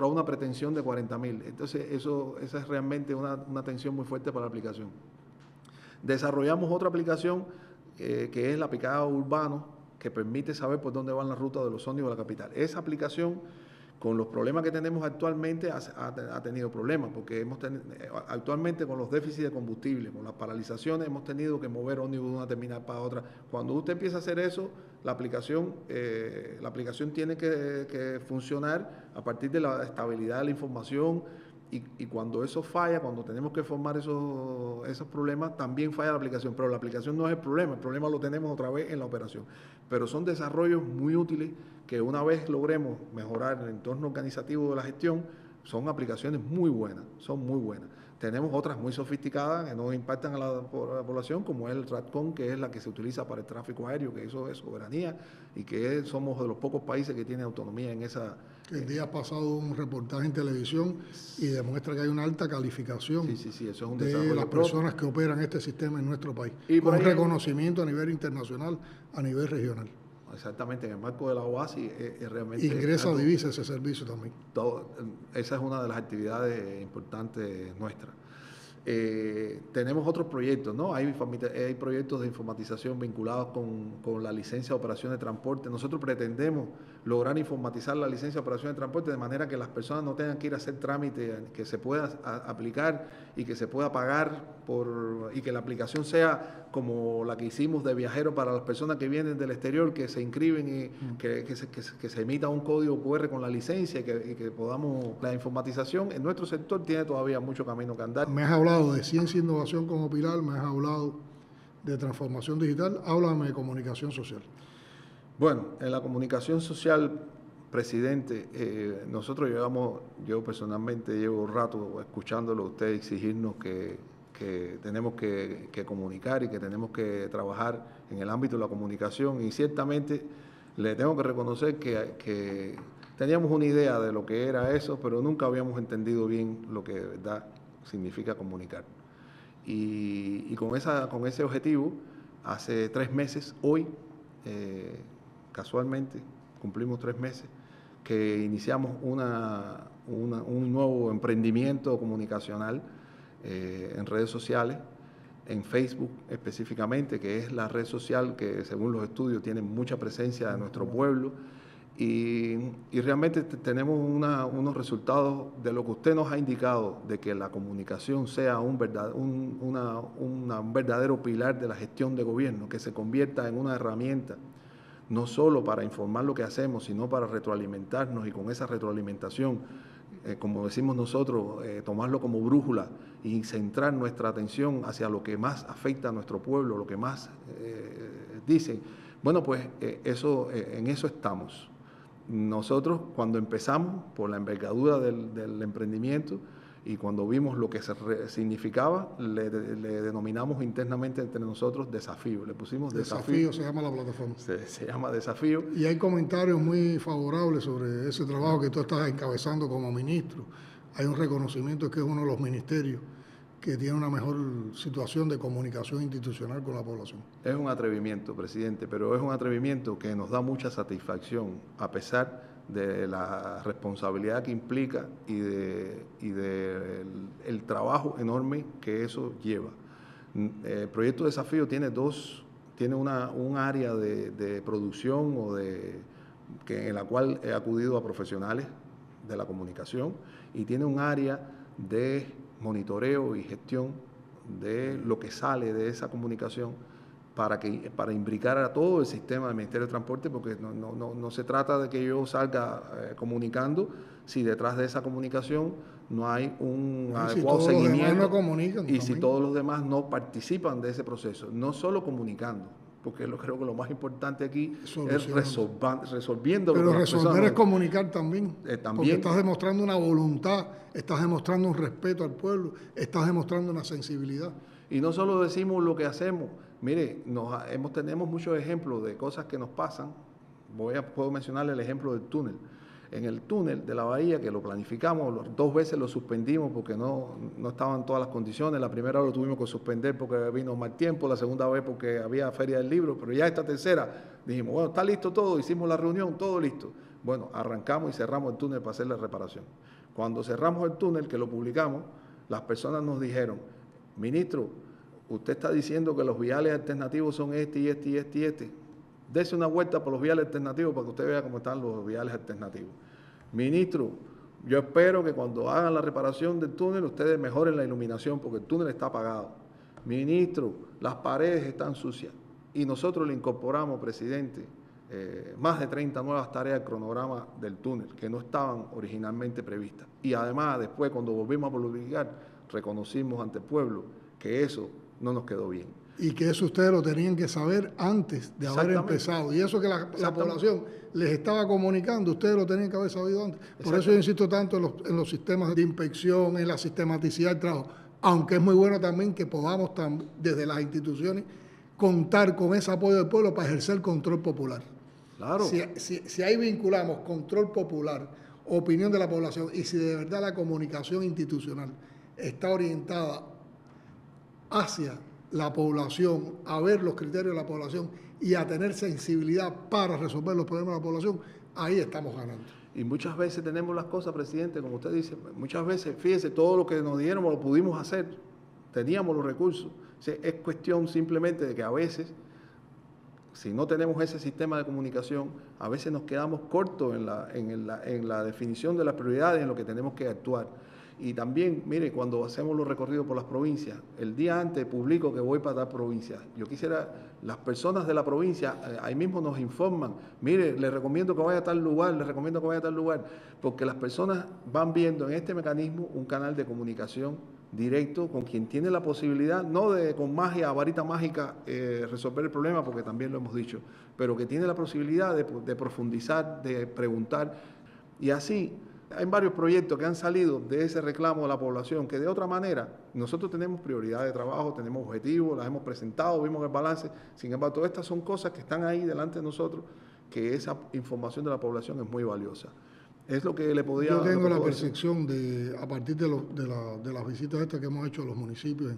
una pretensión de 40.000. Entonces esa es realmente una tensión muy fuerte para la aplicación. Desarrollamos otra aplicación que es la aplicada urbano, que permite saber por dónde van las rutas de los ómnibus de la capital. Esa aplicación, con los problemas que tenemos actualmente, ha tenido problemas, porque actualmente con los déficits de combustible, con las paralizaciones, hemos tenido que mover ómnibus de una terminal para otra. Cuando usted empieza a hacer eso, la aplicación tiene que funcionar a partir de la estabilidad de la información, y cuando eso falla, cuando tenemos que formar esos problemas, también falla la aplicación. Pero la aplicación no es el problema lo tenemos otra vez en la operación. Pero son desarrollos muy útiles que, una vez logremos mejorar el entorno organizativo de la gestión, son aplicaciones muy buenas, son muy buenas. Tenemos otras muy sofisticadas que no impactan a la población, como es el Tratcom, que es la que se utiliza para el tráfico aéreo, que eso es soberanía, y que somos de los pocos países que tienen autonomía en esa... El día pasado un reportaje en televisión y demuestra que hay una alta calificación eso es un de las personas que operan este sistema en nuestro país, y con reconocimiento a nivel internacional, a nivel regional. Exactamente, en el marco de la OASI realmente... Ingresa divisa ese servicio también. Esa es una de las actividades importantes nuestras. Tenemos otros proyectos, ¿no? Hay proyectos de informatización vinculados con la licencia de operación de transporte. Nosotros pretendemos lograr informatizar la licencia de operación de transporte de manera que las personas no tengan que ir a hacer trámite, que se pueda aplicar y que se pueda pagar y que la aplicación sea como la que hicimos de viajero para las personas que vienen del exterior, que se inscriben y que se emita un código QR con la licencia, y que podamos... La informatización en nuestro sector tiene todavía mucho camino que andar. Me has hablado de ciencia e innovación como pilar, me has hablado de transformación digital, háblame de comunicación social. Bueno, en la comunicación social, presidente, nosotros yo personalmente llevo un rato escuchándolo a usted exigirnos que tenemos que comunicar y que tenemos que trabajar en el ámbito de la comunicación, y ciertamente le tengo que reconocer que teníamos una idea de lo que era eso, pero nunca habíamos entendido bien lo que de verdad significa comunicar. Y con ese objetivo, hace 3 meses, hoy, casualmente, cumplimos 3 meses, que iniciamos un nuevo emprendimiento comunicacional en redes sociales, en Facebook específicamente, que es la red social que según los estudios tiene mucha presencia de nuestro pueblo. Y realmente tenemos unos resultados de lo que usted nos ha indicado, de que la comunicación sea un verdadero pilar de la gestión de gobierno, que se convierta en una herramienta, no solo para informar lo que hacemos, sino para retroalimentarnos y con esa retroalimentación, como decimos nosotros, tomarlo como brújula y centrar nuestra atención hacia lo que más afecta a nuestro pueblo, lo que más dicen. Bueno, pues en eso estamos. Nosotros, cuando empezamos, por la envergadura del emprendimiento y cuando vimos lo que significaba, le denominamos internamente entre nosotros desafío. Le pusimos desafío. Desafío se llama la plataforma. Se llama desafío. Y hay comentarios muy favorables sobre ese trabajo que tú estás encabezando como ministro. Hay un reconocimiento que es uno de los ministerios que tiene una mejor situación de comunicación institucional con la población. Es un atrevimiento, presidente, pero es un atrevimiento que nos da mucha satisfacción, a pesar de la responsabilidad que implica y de el trabajo enorme que eso lleva. El proyecto Desafío tiene un área de producción en la cual he acudido a profesionales de la comunicación, y tiene un área de monitoreo y gestión de lo que sale de esa comunicación para imbricar a todo el sistema del Ministerio de Transporte, porque no se trata de que yo salga comunicando si detrás de esa comunicación no hay un adecuado seguimiento, si todos los demás no participan de ese proceso, no solo comunicando, porque creo que lo más importante aquí es resolviendo. Pero resolver es comunicar también, porque estás demostrando una voluntad, estás demostrando un respeto al pueblo, estás demostrando una sensibilidad. Y no solo decimos lo que hacemos, mire, tenemos muchos ejemplos de cosas que nos pasan. Puedo mencionarle el ejemplo del túnel. En el túnel de la bahía, que lo planificamos, 2 veces lo suspendimos porque no estaban todas las condiciones. La primera vez lo tuvimos que suspender porque vino mal tiempo, la segunda vez porque había Feria del Libro, pero ya esta tercera dijimos, bueno, está listo todo, hicimos la reunión, todo listo. Bueno, arrancamos y cerramos el túnel para hacer la reparación. Cuando cerramos el túnel, que lo publicamos, las personas nos dijeron, ministro, usted está diciendo que los viales alternativos son este y este y este y este. Dese una vuelta por los viales alternativos para que usted vea cómo están los viales alternativos. Ministro, yo espero que cuando hagan la reparación del túnel ustedes mejoren la iluminación porque el túnel está apagado. Ministro, las paredes están sucias. Y nosotros le incorporamos, presidente, más de 30 nuevas tareas al cronograma del túnel que no estaban originalmente previstas. Y además, después, cuando volvimos a publicar, reconocimos ante el pueblo que eso no nos quedó bien. Y que eso ustedes lo tenían que saber antes de haber empezado. Y eso que la población les estaba comunicando, ustedes lo tenían que haber sabido antes. Por eso yo insisto tanto en los sistemas de inspección, en la sistematicidad del trabajo. Aunque es muy bueno también que podamos desde las instituciones contar con ese apoyo del pueblo para ejercer control popular. Claro. Si ahí vinculamos control popular, opinión de la población, y si de verdad la comunicación institucional está orientada hacia la población, a ver los criterios de la población y a tener sensibilidad para resolver los problemas de la población, ahí estamos ganando. Y muchas veces tenemos las cosas, presidente, como usted dice, muchas veces, fíjese, todo lo que nos dieron lo pudimos hacer, teníamos los recursos. O sea, es cuestión simplemente de que a veces, si no tenemos ese sistema de comunicación, a veces nos quedamos cortos en la definición de las prioridades, en lo que tenemos que actuar. Y también, mire, cuando hacemos los recorridos por las provincias, el día antes publico que voy para tal provincia. Yo quisiera, las personas de la provincia, ahí mismo nos informan, mire, les recomiendo que vaya a tal lugar, les recomiendo que vaya a tal lugar, porque las personas van viendo en este mecanismo un canal de comunicación directo con quien tiene la posibilidad, no de con magia, varita mágica, resolver el problema, porque también lo hemos dicho, pero que tiene la posibilidad de profundizar, de preguntar, y así. Hay varios proyectos que han salido de ese reclamo de la población que de otra manera nosotros tenemos prioridad de trabajo, tenemos objetivos, las hemos presentado, vimos el balance. Sin embargo, todas estas son cosas que están ahí delante de nosotros, que esa información de la población es muy valiosa. Es lo que le podía... Yo tengo la percepción a partir de las visitas estas que hemos hecho a los municipios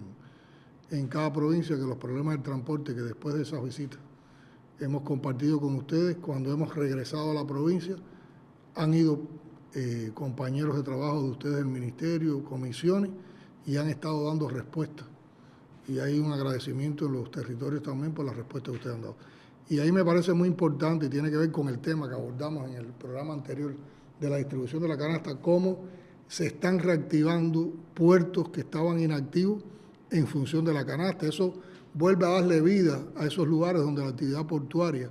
en cada provincia, que los problemas del transporte que después de esas visitas hemos compartido con ustedes, cuando hemos regresado a la provincia, han ido compañeros de trabajo de ustedes del ministerio, comisiones, y han estado dando respuesta y hay un agradecimiento en los territorios también por la respuesta que ustedes han dado. Y ahí me parece muy importante y tiene que ver con el tema que abordamos en el programa anterior de la distribución de la canasta, cómo se están reactivando puertos que estaban inactivos en función de la canasta. Eso vuelve a darle vida a esos lugares donde la actividad portuaria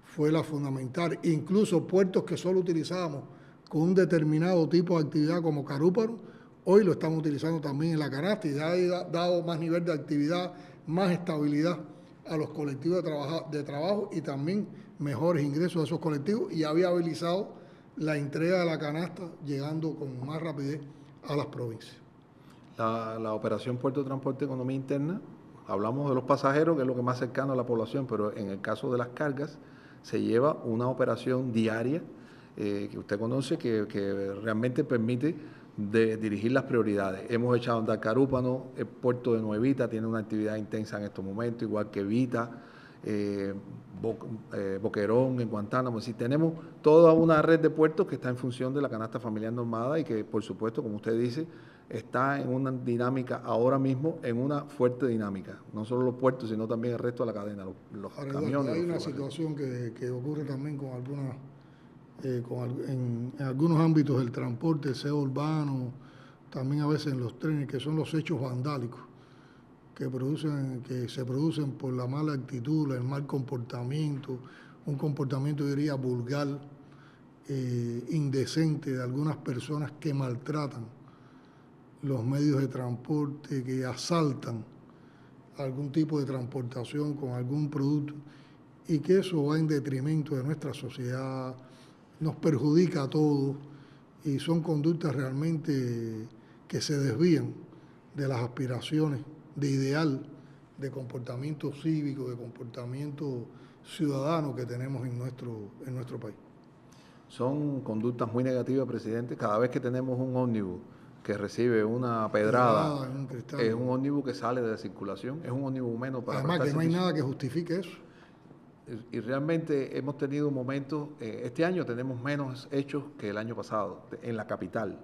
fue la fundamental. Incluso puertos que solo utilizábamos con un determinado tipo de actividad como Carúpano, hoy lo estamos utilizando también en la canasta y ha dado más nivel de actividad, más estabilidad a los colectivos de trabajo y también mejores ingresos a esos colectivos, y ha viabilizado la entrega de la canasta llegando con más rapidez a las provincias. La operación Puerto de Transporte Economía Interna, hablamos de los pasajeros, que es lo que más cercano a la población, pero en el caso de las cargas se lleva una operación diaria que usted conoce, que realmente permite dirigir las prioridades. Hemos echado a andar Carúpano, el puerto de Nuevita tiene una actividad intensa en estos momentos, igual que Vita, Boquerón, en Guantánamo. Si tenemos toda una red de puertos que está en función de la canasta familiar normada y que, por supuesto, como usted dice, está en una dinámica ahora mismo, en una fuerte dinámica. No solo los puertos, sino también el resto de la cadena, los camiones. Hay una situación que ocurre también con algunas, en algunos ámbitos del transporte, sea urbano, también a veces en los trenes, que son los hechos vandálicos que se producen por la mala actitud, el mal comportamiento, un comportamiento, diría, vulgar, indecente de algunas personas que maltratan los medios de transporte, que asaltan algún tipo de transportación con algún producto, y que eso va en detrimento de nuestra sociedad, nos perjudica a todos, y son conductas realmente que se desvían de las aspiraciones de ideal de comportamiento cívico, de comportamiento ciudadano que tenemos en nuestro país. Son conductas muy negativas, presidente. Cada vez que tenemos un ómnibus que recibe una pedrada, es un ómnibus que sale de la circulación, es un ómnibus menos para... Además que no hay nada que justifique eso. Y realmente hemos tenido momentos, este año tenemos menos hechos que el año pasado en la capital,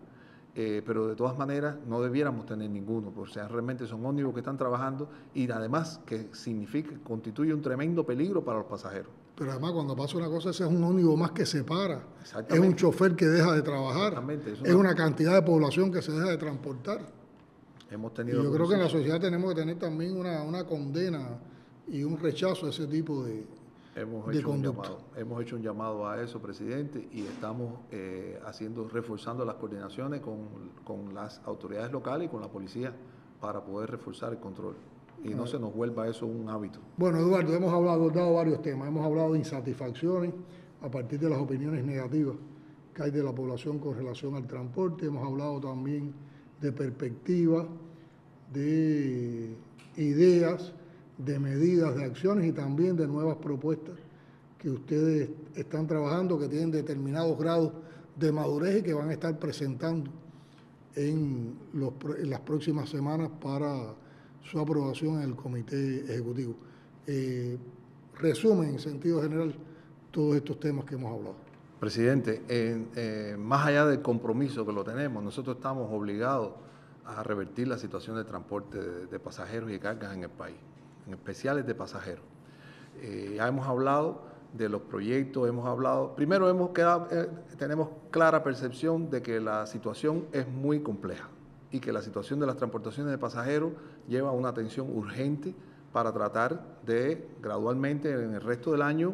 pero de todas maneras no debiéramos tener ninguno, porque realmente son ómnibus que están trabajando y además que constituye un tremendo peligro para los pasajeros. Pero además cuando pasa una cosa, ese es un ómnibus más que se para, es un chofer que deja de trabajar, es una cantidad de población que se deja de transportar. Y yo creo que en la sociedad tenemos que tener también una condena y un rechazo a ese tipo de conducta. Hemos hecho un llamado a eso, presidente, y estamos reforzando las coordinaciones con las autoridades locales y con la policía para poder reforzar el control y no se nos vuelva eso un hábito. Bueno, Eduardo, hemos abordado varios temas, hemos hablado de insatisfacciones a partir de las opiniones negativas que hay de la población con relación al transporte, hemos hablado también de perspectivas, de ideas, de medidas, de acciones y también de nuevas propuestas que ustedes están trabajando, que tienen determinados grados de madurez y que van a estar presentando en las próximas semanas para su aprobación en el Comité Ejecutivo. Resumen, en sentido general, todos estos temas que hemos hablado. Presidente, más allá del compromiso que lo tenemos, nosotros estamos obligados a revertir la situación de transporte de pasajeros y cargas en el país, en especiales de pasajeros. Ya hemos hablado de los proyectos, primero tenemos clara percepción de que la situación es muy compleja y que la situación de las transportaciones de pasajeros lleva a una atención urgente para tratar de gradualmente en el resto del año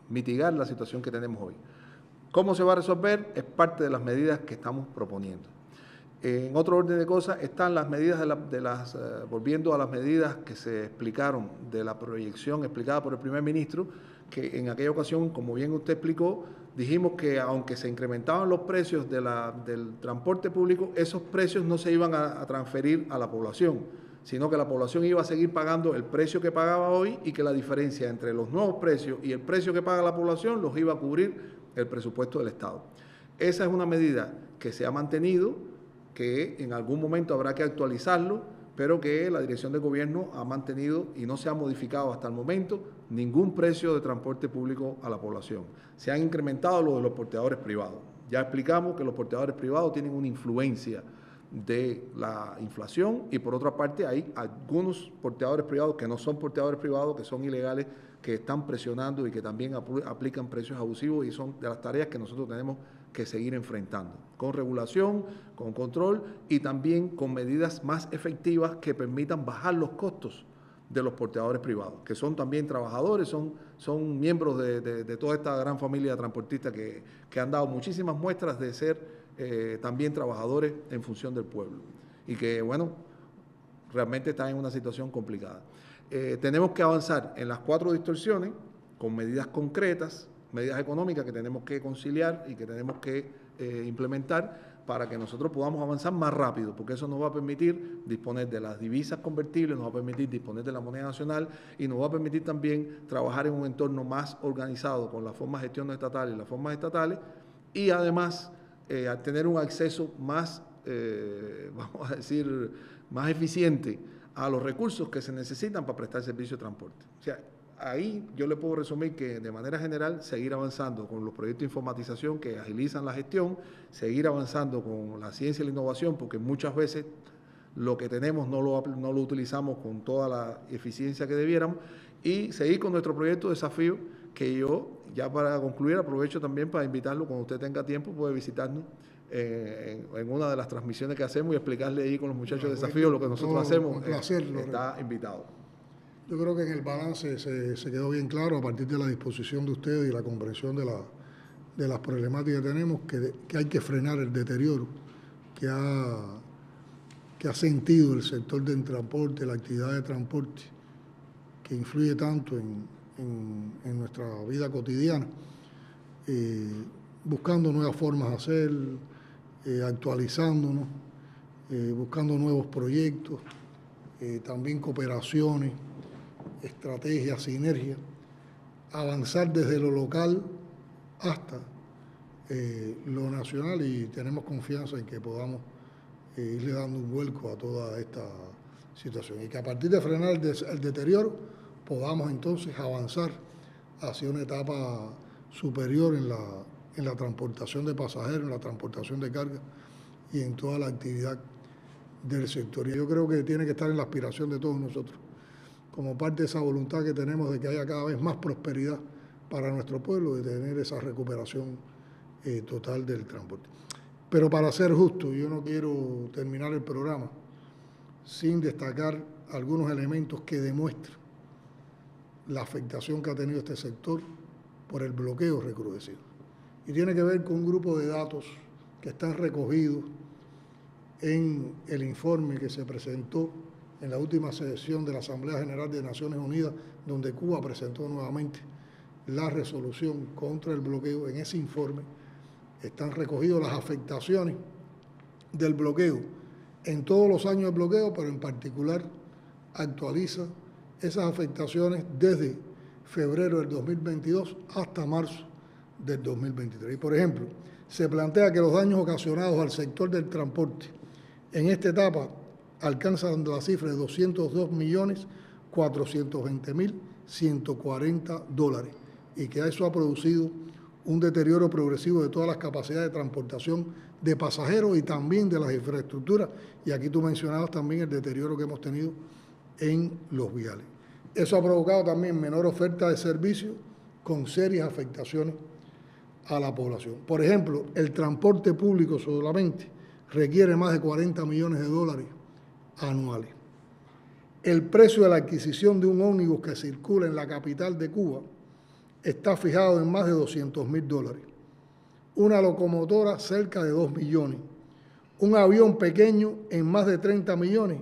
mitigar la situación que tenemos hoy. ¿Cómo se va a resolver? Es parte de las medidas que estamos proponiendo. En otro orden de cosas están las medidas volviendo a las medidas que se explicaron de la proyección explicada por el primer ministro, que en aquella ocasión, como bien usted explicó, dijimos que aunque se incrementaban los precios del transporte público, esos precios no se iban a transferir a la población, sino que la población iba a seguir pagando el precio que pagaba hoy y que la diferencia entre los nuevos precios y el precio que paga la población los iba a cubrir el presupuesto del Estado. Esa es una medida que se ha mantenido, que en algún momento habrá que actualizarlo, pero que la dirección de gobierno ha mantenido y no se ha modificado hasta el momento ningún precio de transporte público a la población. Se han incrementado los de los porteadores privados. Ya explicamos que los porteadores privados tienen una influencia de la inflación, y por otra parte hay algunos porteadores privados que no son porteadores privados, que son ilegales, que están presionando y que también aplican precios abusivos, y son de las tareas que nosotros tenemos que seguir enfrentando, con regulación, con control y también con medidas más efectivas que permitan bajar los costos de los porteadores privados, que son también trabajadores, son miembros de toda esta gran familia de transportistas que han dado muchísimas muestras de ser también trabajadores en función del pueblo, y que, bueno, realmente están en una situación complicada. Tenemos que avanzar en las 4 distorsiones con medidas concretas, medidas económicas que tenemos que conciliar y que tenemos que implementar para que nosotros podamos avanzar más rápido, porque eso nos va a permitir disponer de las divisas convertibles, nos va a permitir disponer de la moneda nacional y nos va a permitir también trabajar en un entorno más organizado con las formas de gestión estatales y las formas estatales, y además tener un acceso más, vamos a decir, más eficiente a los recursos que se necesitan para prestar servicio de transporte. O sea, ahí yo le puedo resumir que de manera general seguir avanzando con los proyectos de informatización que agilizan la gestión, seguir avanzando con la ciencia y la innovación, porque muchas veces lo que tenemos no lo utilizamos con toda la eficiencia que debiéramos, y seguir con nuestro proyecto de desafío, que yo, ya para concluir, aprovecho también para invitarlo, cuando usted tenga tiempo, puede visitarnos en una de las transmisiones que hacemos y explicarle ahí con los muchachos de desafío lo que nosotros hacemos. Un placer, está invitado. Yo creo que en el balance se quedó bien claro, a partir de la disposición de ustedes y la comprensión de las problemáticas que tenemos, que hay que frenar el deterioro que ha sentido el sector del transporte, la actividad de transporte, que influye tanto en nuestra vida cotidiana, buscando nuevas formas de hacer, actualizándonos, buscando nuevos proyectos, también cooperaciones, estrategias, sinergias, avanzar desde lo local hasta lo nacional, y tenemos confianza en que podamos irle dando un vuelco a toda esta situación, y que a partir de frenar el deterioro podamos entonces avanzar hacia una etapa superior en la transportación de pasajeros, en la transportación de carga y en toda la actividad del sector. Y yo creo que tiene que estar en la aspiración de todos nosotros, como parte de esa voluntad que tenemos de que haya cada vez más prosperidad para nuestro pueblo, de tener esa recuperación total del transporte. Pero para ser justo, yo no quiero terminar el programa sin destacar algunos elementos que demuestran la afectación que ha tenido este sector por el bloqueo recrudecido. Y tiene que ver con un grupo de datos que están recogidos en el informe que se presentó en la última sesión de la Asamblea General de Naciones Unidas, donde Cuba presentó nuevamente la resolución contra el bloqueo. En ese informe están recogidas las afectaciones del bloqueo en todos los años de bloqueo, pero en particular actualiza esas afectaciones desde febrero del 2022 hasta marzo del 2023. Y, por ejemplo, se plantea que los daños ocasionados al sector del transporte en esta etapa alcanzan la cifra de $202.420.140, y que eso ha producido un deterioro progresivo de todas las capacidades de transportación de pasajeros y también de las infraestructuras. Y aquí tú mencionabas también el deterioro que hemos tenido en los viales. Eso ha provocado también menor oferta de servicios con serias afectaciones a la población. Por ejemplo, el transporte público solamente requiere más de $40 millones anuales. El precio de la adquisición de un ómnibus que circula en la capital de Cuba está fijado en más de $200.000. Una locomotora cerca de $2 millones. Un avión pequeño en más de $30 millones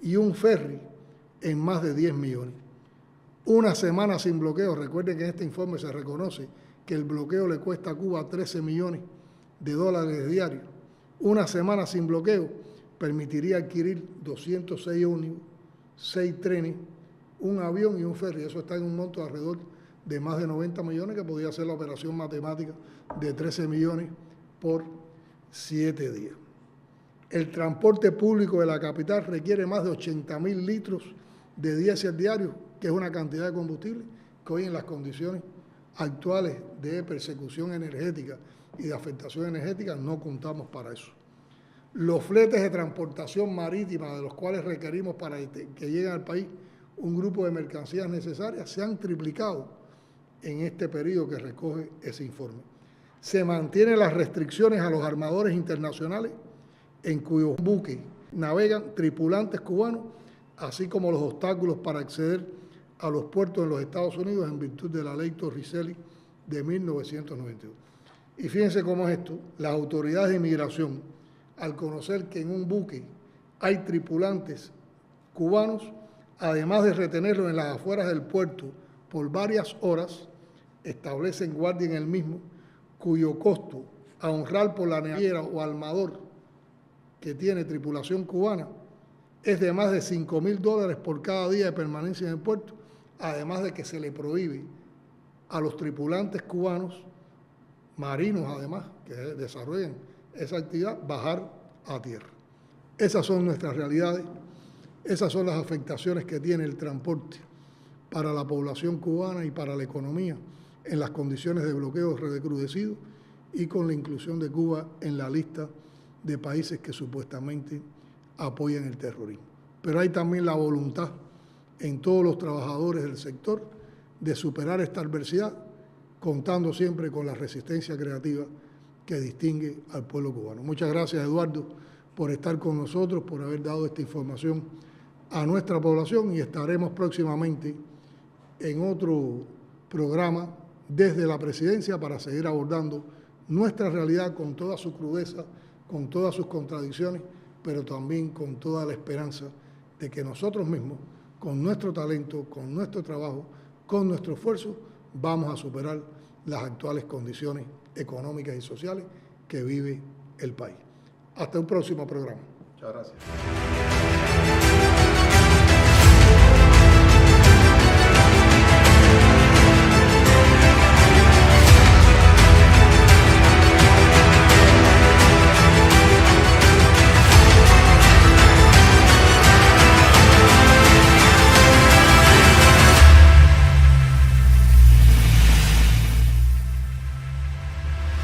y un ferry en más de $10 millones. Una semana sin bloqueo. Recuerden que en este informe se reconoce que el bloqueo le cuesta a Cuba $13 millones diarios. Una semana sin bloqueo permitiría adquirir 206 ómnibus, 6 trenes, un avión y un ferry. Eso está en un monto de alrededor de más de 90 millones, que podría ser la operación matemática de 13 millones por 7 días. El transporte público de la capital requiere más de 80.000 litros de diésel diario, que es una cantidad de combustible que hoy, en las condiciones actuales de persecución energética y de afectación energética, no contamos para eso. Los fletes de transportación marítima de los cuales requerimos para que lleguen al país un grupo de mercancías necesarias se han triplicado en este periodo que recoge ese informe. Se mantienen las restricciones a los armadores internacionales en cuyos buques navegan tripulantes cubanos, así como los obstáculos para acceder a los puertos en los Estados Unidos en virtud de la ley Torricelli de 1992. Y fíjense cómo es esto: las autoridades de inmigración, al conocer que en un buque hay tripulantes cubanos, además de retenerlos en las afueras del puerto por varias horas, establecen guardia en el mismo, cuyo costo a honrar por la naviera o armador que tiene tripulación cubana es de más de $5,000 por cada día de permanencia en el puerto, además de que se le prohíbe a los tripulantes cubanos, marinos además, que desarrollen esa actividad, bajar a tierra. Esas son nuestras realidades, esas son las afectaciones que tiene el transporte para la población cubana y para la economía en las condiciones de bloqueo recrudecido y con la inclusión de Cuba en la lista de países que supuestamente apoyan el terrorismo. Pero hay también la voluntad en todos los trabajadores del sector de superar esta adversidad, contando siempre con la resistencia creativa que distingue al pueblo cubano. Muchas gracias, Eduardo, por estar con nosotros, por haber dado esta información a nuestra población, y estaremos próximamente en otro programa desde la presidencia para seguir abordando nuestra realidad con toda su crudeza, con todas sus contradicciones, pero también con toda la esperanza de que nosotros mismos, con nuestro talento, con nuestro trabajo, con nuestro esfuerzo, vamos a superar las actuales condiciones económicas y sociales que vive el país. Hasta un próximo programa. Muchas gracias.